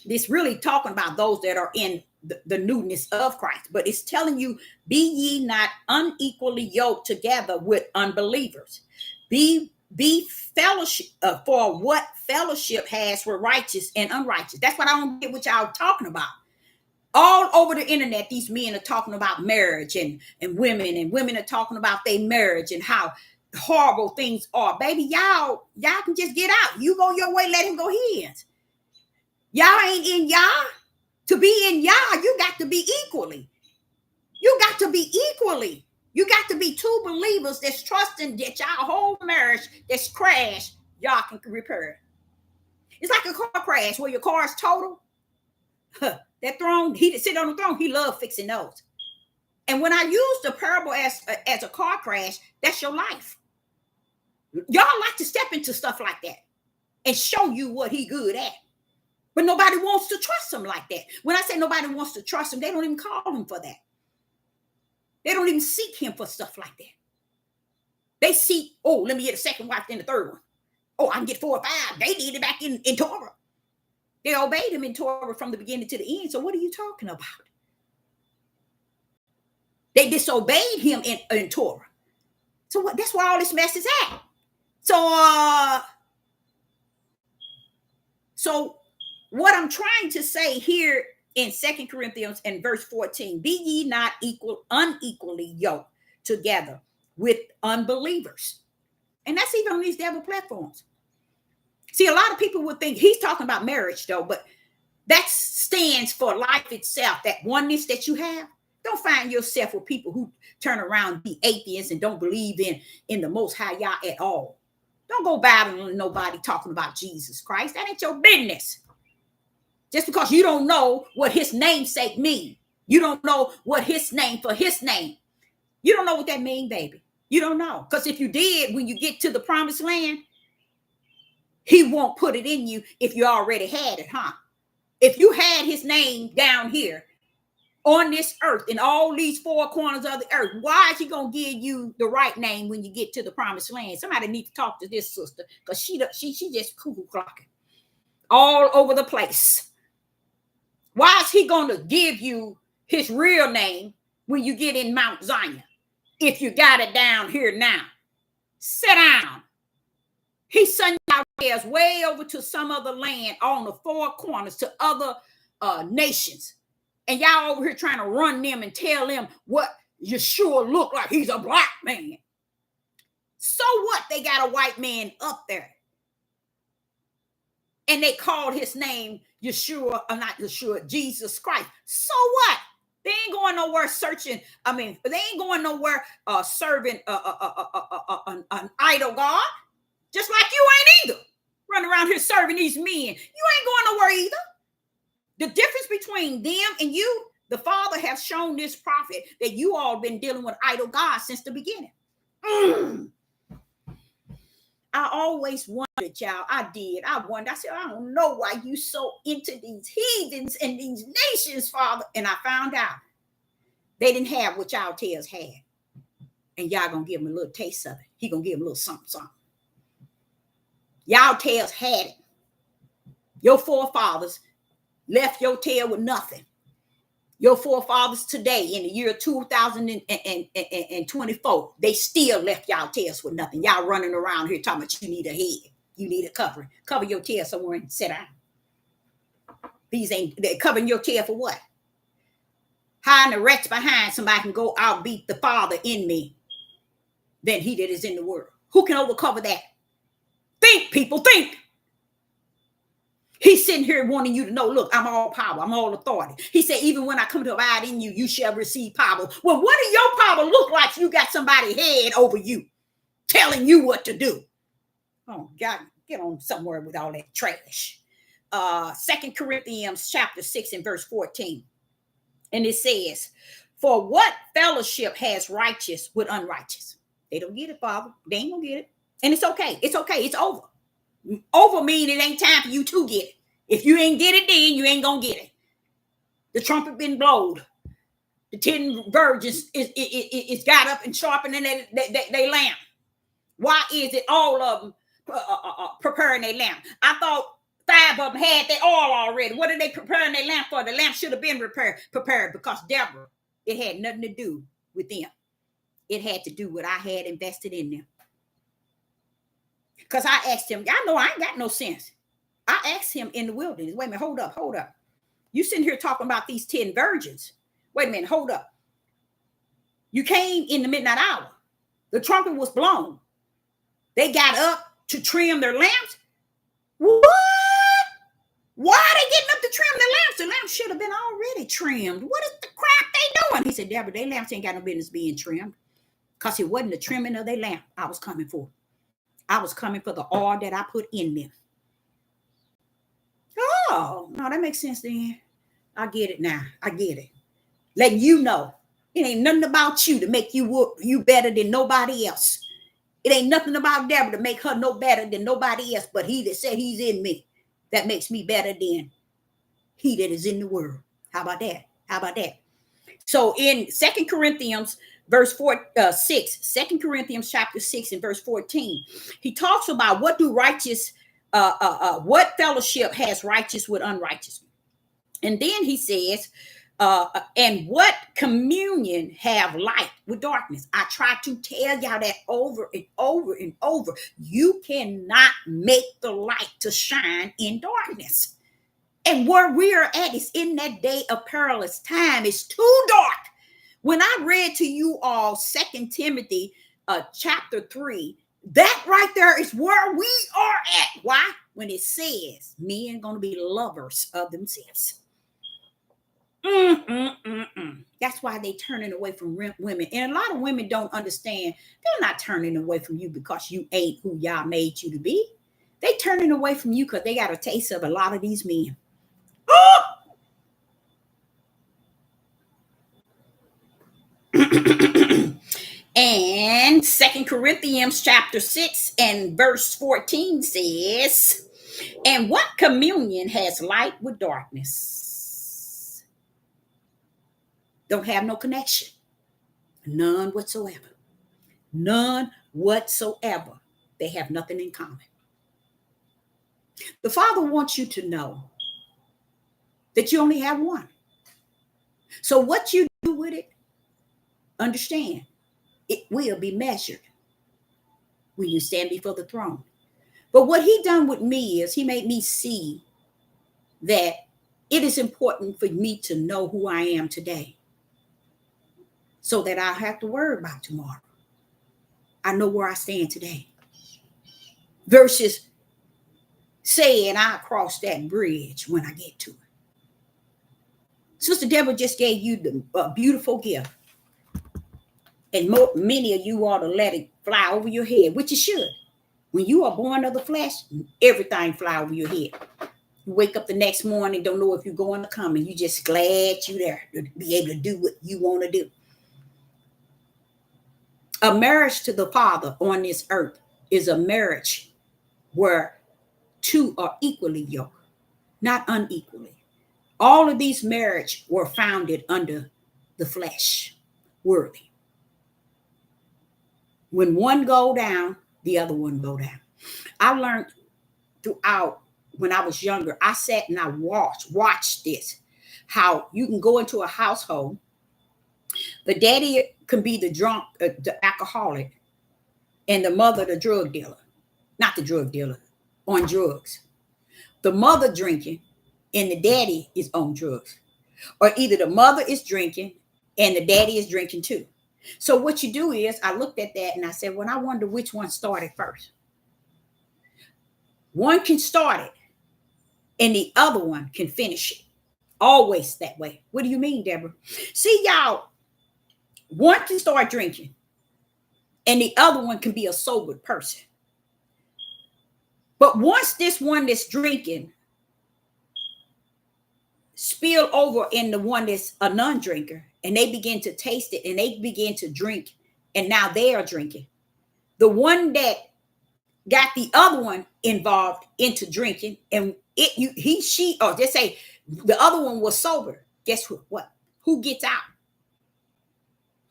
this, really talking about those that are in the newness of Christ. But it's telling you, be ye not unequally yoked together with unbelievers. Be fellowship, for what fellowship has with righteous and unrighteous. That's what I don't get what y'all talking about. All over the internet, these men are talking about marriage and women are talking about their marriage and how horrible things are. Baby, y'all can just get out. You go your way, let him go his. Y'all ain't in y'all. To be in y'all, you got to be equally. You got to be equally. You got to be two believers that's trusting that y'all whole marriage that's crashed, y'all can repair. It's like a car crash where your car is total. That throne, he sit on the throne, he loved fixing those. And when I use the parable as a car crash, that's your life. Y'all like to step into stuff like that and show you what he good at. But nobody wants to trust him like that. When I say nobody wants to trust him, they don't even call him for that. They don't even seek him for stuff like that. They seek, oh, let me get a second wife, then the third one. Oh, I can get 4 or 5. They did it back in Torah. They obeyed him in Torah from the beginning to the end. So what are you talking about? They disobeyed him in Torah. So what? That's where all this mess is at. So what I'm trying to say here in 2 Corinthians and verse 14, be ye not unequally yoked together with unbelievers. And that's even on these devil platforms. See, a lot of people would think he's talking about marriage though, but that stands for life itself, that oneness that you have. Don't find yourself with people who turn around and be atheists and don't believe in the Most High Yah at all. Don't go battling nobody talking about Jesus Christ. That ain't your business. Just because you don't know what his namesake means. You don't know what his name for his name. You don't know what that means, baby. You don't know. Because if you did, when you get to the promised land, he won't put it in you if you already had it, huh? If you had his name down here on this earth, in all these 4 corners of the earth, why is he going to give you the right name when you get to the promised land? Somebody need to talk to this sister, because she just cuckoo clocking all over the place. Why is he going to give you his real name when you get in Mount Zion? If you got it down here now, sit down. He's sending out players way over to some other land on the 4 corners to other nations. And y'all over here trying to run them and tell them what Yeshua look like. He's a black man. So what? They got a white man up there. And they called his name Yeshua, or not Yeshua, Jesus Christ. So what? They ain't going nowhere searching. I mean, they ain't going nowhere serving an idol God. Just like you ain't either. Running around here serving these men. You ain't going nowhere either. The difference between them and you, the Father has shown this prophet that you all been dealing with idol gods since the beginning. I always wondered, y'all. I did. I wondered. I said, I don't know why you so into these heathens and these nations, Father. And I found out they didn't have what y'all tales had. And y'all gonna give them a little taste of it. He gonna give them a little something. Y'all tales had it. Your forefathers left your tail with nothing. Your forefathers today in the year 2024, they still left y'all tails with nothing. Y'all running around here talking about you need a head. You need a covering. Cover your tail somewhere and sit down. They're covering your tail for what? Hiding the wretch behind somebody can go outbeat the Father in me than he that is in the world. Who can overcover that? Think, people, think. He's sitting here wanting you to know, look, I'm all power. I'm all authority. He said, even when I come to abide in you, you shall receive power. Well, what do your power look like if you got somebody head over you telling you what to do? Oh, God, get on somewhere with all that trash. 2 Corinthians chapter 6 and verse 14. And it says, for what fellowship has righteous with unrighteous? They don't get it, Father. They ain't gonna get it. And it's okay. It's okay. It's over. Over mean it ain't time for you to get it. If you ain't get it then, you ain't gonna get it. The trumpet been blowed. The 10 virgins is got up and sharpened they lamp. Why is it all of them preparing their lamp? I thought 5 of them had their oil already. What are they preparing their lamp for? The lamp should have been prepared because Deborah, it had nothing to do with them. It had to do with what I had invested in them. Because I asked him, I know I ain't got no sense. I asked him in the wilderness, wait a minute, hold up. You sitting here talking about these 10 virgins. Wait a minute, hold up. You came in the midnight hour. The trumpet was blown. They got up to trim their lamps. What? Why are they getting up to trim their lamps? The lamps should have been already trimmed. What is the crap they doing? He said, Deborah, their lamps ain't got no business being trimmed. Because it wasn't the trimming of their lamp I was coming for. I was coming for the oil that I put in them. Oh, no, that makes sense then. I get it now. I get it. Letting you know it ain't nothing about you to make you better than nobody else. It ain't nothing about Deborah to make her no better than nobody else, but he that said he's in me, that makes me better than he that is in the world. How about that? How about that? So in 2 Corinthians verse 6, 2 Corinthians chapter 6 and verse 14, he talks about what fellowship has righteous with unrighteous. And then he says, and what communion have light with darkness? I try to tell y'all that over and over and over. You cannot make the light to shine in darkness. And where we are at is in that day of perilous time. It's too dark. When I read to you all 2 Timothy chapter 3, that right there is where we are at. Why? When it says men are going to be lovers of themselves. That's why they turning away from women. And a lot of women don't understand. They're not turning away from you because you ain't who y'all made you to be. They turning away from you because they got a taste of a lot of these men. And 2 Corinthians chapter 6 and verse 14 says, and what communion has light with darkness? Don't have no connection. None whatsoever. None whatsoever. They have nothing in common. The Father wants you to know that you only have one. So what you do with it, understand, it will be measured when you stand before the throne. But what he done with me is he made me see that it is important for me to know who I am today so that I have to worry about tomorrow. I know where I stand today. Versus saying I'll cross that bridge when I get to it. Sister Deborah just gave you the beautiful gift. And many of you ought to let it fly over your head, which you should. When you are born of the flesh, everything fly over your head. You wake up the next morning, don't know if you're going to come, and you just glad you're there to be able to do what you want to do. A marriage to the Father on this earth is a marriage where two are equally yoked, not unequally. All of these marriages were founded under the flesh, worthy. When one go down, the other one go down. I learned throughout when I was younger, I sat and I watched this, how you can go into a household. The daddy can be the drunk, the alcoholic, and the mother, the drug dealer. Not the drug dealer, on drugs. The mother drinking and the daddy is on drugs. Or either the mother is drinking and the daddy is drinking too. So what you do is, I looked at that and I said, well, I wonder which one started first. One can start it and the other one can finish it. Always that way. What do you mean, Deborah? See, y'all, one can start drinking and the other one can be a sober person. But once this one that's drinking spill over in the one that's a non-drinker, and they begin to taste it and they begin to drink, and now they are drinking. The one that got the other one involved into drinking, and she, or just say the other one was sober. Guess what? Who gets out?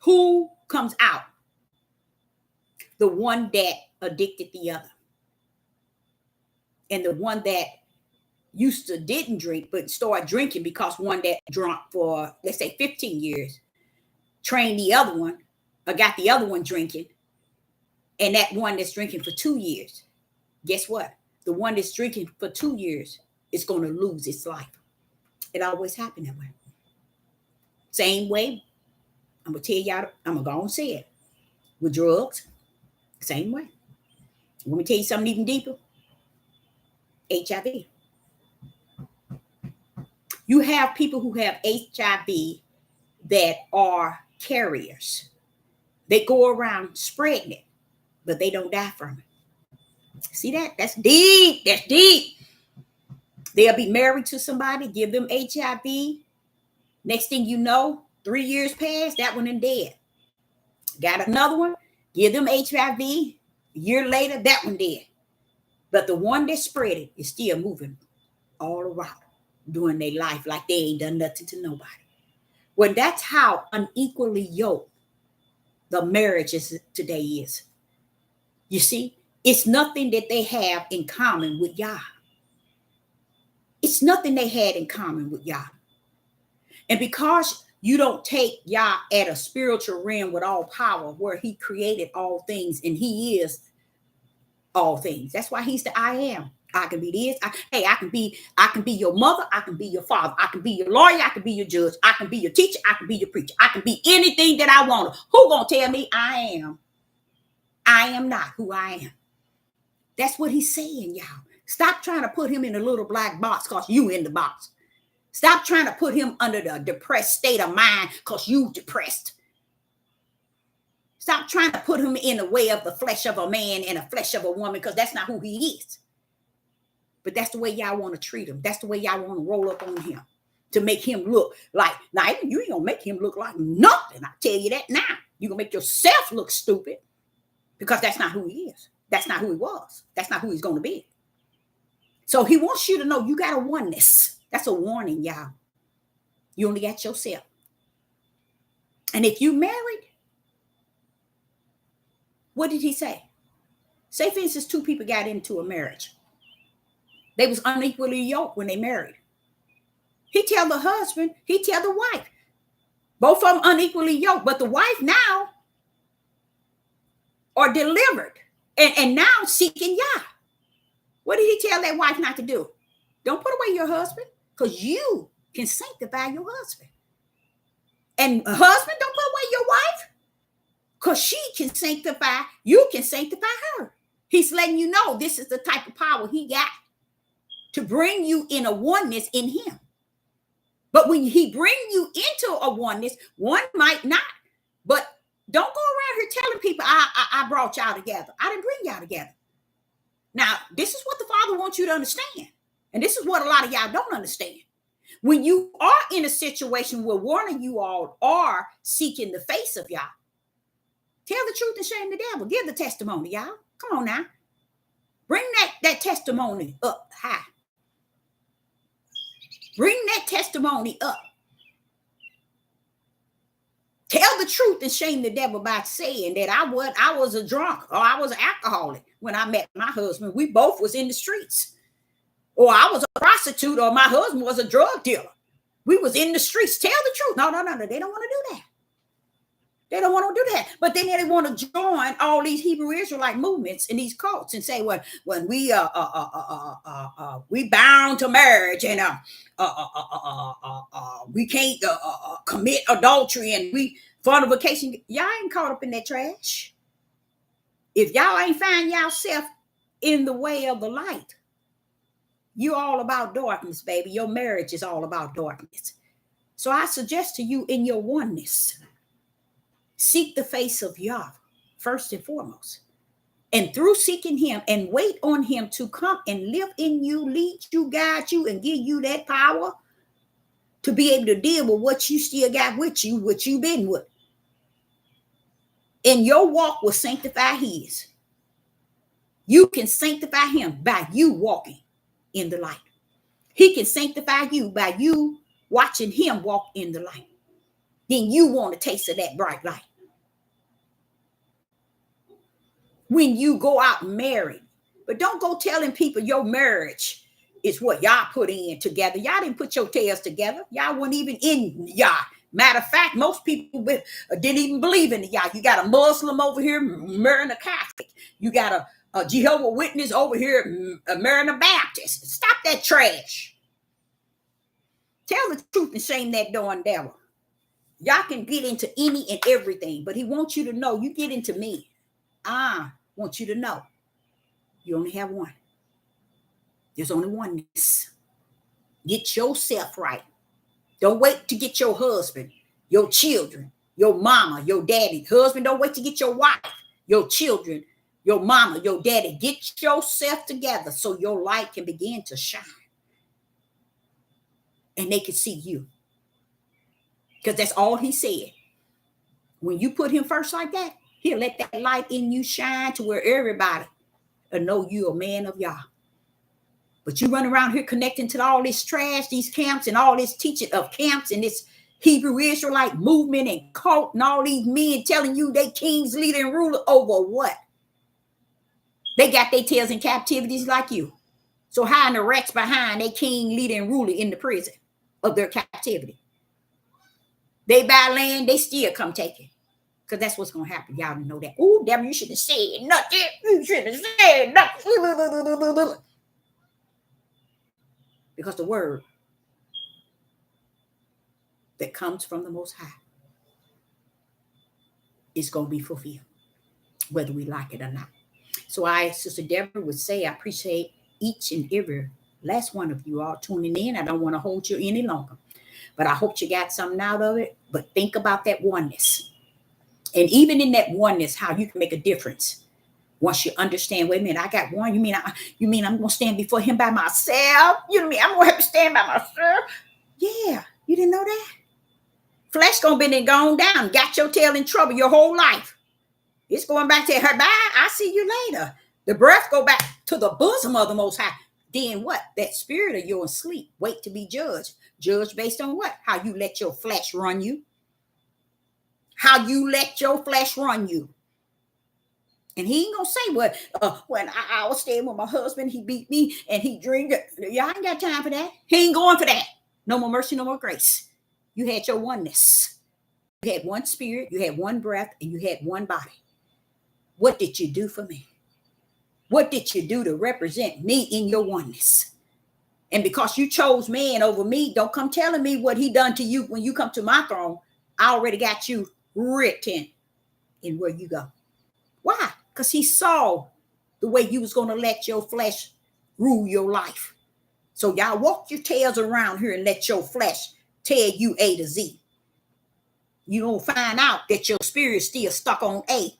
Who comes out? The one that addicted the other. And the one that used to didn't drink but started drinking, because one that drunk for, let's say, 15 years trained the other one, or got the other one drinking, and that one that's drinking for 2 years, guess what? The one that's drinking for 2 years is going to lose its life. It always happened that way. Same way, I'm going to tell y'all, I'm going to go and say it, with drugs, same way. Let me tell you something even deeper. HIV. You have people who have HIV that are carriers. They go around spreading it, but they don't die from it. See that? That's deep. That's deep. They'll be married to somebody, give them HIV. Next thing you know, 3 years pass, that one is dead. Got another one, give them HIV. A year later, that one dead. But the one that spread it is still moving all around, doing their life like they ain't done nothing to nobody. Well, that's how unequally yoked the marriages today is. You see, it's nothing that they have in common with Yah. It's nothing they had in common with Yah. And because you don't take Yah at a spiritual realm with all power, where he created all things and he is all things. That's why he's the I am. I can be this. I can be your mother. I can be your father. I can be your lawyer. I can be your judge. I can be your teacher. I can be your preacher. I can be anything that I want. Who gonna tell me I am? I am not who I am. That's what he's saying, y'all. Stop trying to put him in a little black box because you in the box. Stop trying to put him under the depressed state of mind because you depressed. Stop trying to put him in the way of the flesh of a man and the flesh of a woman, because that's not who he is. But that's the way y'all want to treat him. That's the way y'all want to roll up on him, to make him look like, now you ain't gonna make him look like nothing. I tell you that now. You're gonna make yourself look stupid, because that's not who he is. That's not who he was. That's not who he's gonna be. So he wants you to know you got a oneness. That's a warning, y'all. You only got yourself. And if you married, what did he say? Say, for instance, two people got into a marriage. They was unequally yoked when they married. He tell the husband, he tell the wife. Both of them unequally yoked, but the wife now are delivered and now seeking Yah. What did he tell that wife not to do? Don't put away your husband, because you can sanctify your husband. And a husband, don't put away your wife, because she can sanctify, you can sanctify her. He's letting you know this is the type of power he got to bring you in a oneness in him. But when he bring you into a oneness, one might not. But don't go around here telling people, I brought y'all together. I didn't bring y'all together. Now, this is what the Father wants you to understand. And this is what a lot of y'all don't understand. When you are in a situation where one of you all are seeking the face of Yah, tell the truth and shame the devil. Give the testimony, y'all. Come on now. Bring that testimony up high. Bring that testimony up. Tell the truth and shame the devil by saying that I was a drunk or I was an alcoholic when I met my husband. We both was in the streets. Or I was a prostitute, or my husband was a drug dealer. We was in the streets. Tell the truth. No. They don't want to do that. They don't want to do that. But then they want to join all these Hebrew Israelite movements and these cults and say, well, when we bound to marriage and we can't commit adultery and we fornication. Y'all ain't caught up in that trash. If y'all ain't find yourself in the way of the light, you're all about darkness, baby. Your marriage is all about darkness. So I suggest to you, in your oneness, seek the face of Yah first and foremost. And through seeking him and wait on him to come and live in you, lead you, guide you, and give you that power, to be able to deal with what you still got with you, what you've been with. And your walk will sanctify his. You can sanctify him by you walking in the light. He can sanctify you by you watching him walk in the light. Then you want a taste of that bright light. When you go out married, but don't go telling people your marriage is what y'all put in together. Y'all didn't put your tails together. Y'all weren't even in y'all. Matter of fact, most people didn't even believe in y'all. You got a Muslim over here marrying a Catholic. You got a Jehovah's Witness over here marrying a Baptist. Stop that trash. Tell the truth and shame that darn devil. Y'all can get into any and everything, but he wants you to know, you get into me. I want you to know you only have one. There's only oneness. Get yourself right. Don't wait to get your husband, your children, your mama, your daddy. Husband, don't wait to get your wife, your children, your mama, your daddy. Get yourself together so your light can begin to shine. And they can see you. Because that's all he said. When you put him first like that, he'll let that light in you shine to where everybody will know you're a man of Yah. But you run around here connecting to all this trash, these camps and all this teaching of camps and this Hebrew Israelite movement and cult and all these men telling you they kings, leader, and ruler over what? They got their tails in captivities like you. So how in the rats behind they king, leader, and ruler in the prison of their captivity? They buy land, they still come take it. Because that's what's going to happen. Y'all know that. Oh, devil, you should have said nothing. You should have said nothing. Because the word that comes from the Most High is going to be fulfilled, whether we like it or not. So I, Sister Deborah, would say I appreciate each and every last one of you all tuning in. I don't want to hold you any longer, but I hope you got something out of it. But think about that oneness. And even in that oneness, how you can make a difference. Once you understand, wait a minute, I got one. You mean I'm going to stand before him by myself? You know what I mean? I'm going to have to stand by myself? Yeah, you didn't know that? Flesh going to be gone down. Got your tail in trouble your whole life. It's going back to her, bye, I'll see you later. The breath go back to the bosom of the Most High. Then what? That spirit of yours sleep. Wait to be judged. Judged based on what? How you let your flesh run you. How you let your flesh run you. And he ain't gonna say what when I was staying with my husband, he beat me and he drank. Y'all ain't got time for that. He ain't going for that. No more mercy, no more grace. You had your oneness. You had one spirit, you had one breath, and you had one body. What did you do for me? What did you do to represent me in your oneness? And because you chose man over me, don't come telling me what he done to you when you come to my throne. I already got you written in where you go. Why? Because he saw the way you was going to let your flesh rule your life. So y'all walk your tails around here and let your flesh tell you A to Z. You don't find out that your spirit still stuck on A.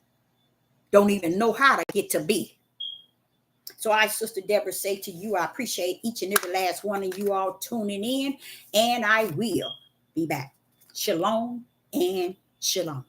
Don't even know how to get to B. So I, Sister Deborah, say to you, I appreciate each and every last one of you all tuning in, and I will be back. Shalom and shalom.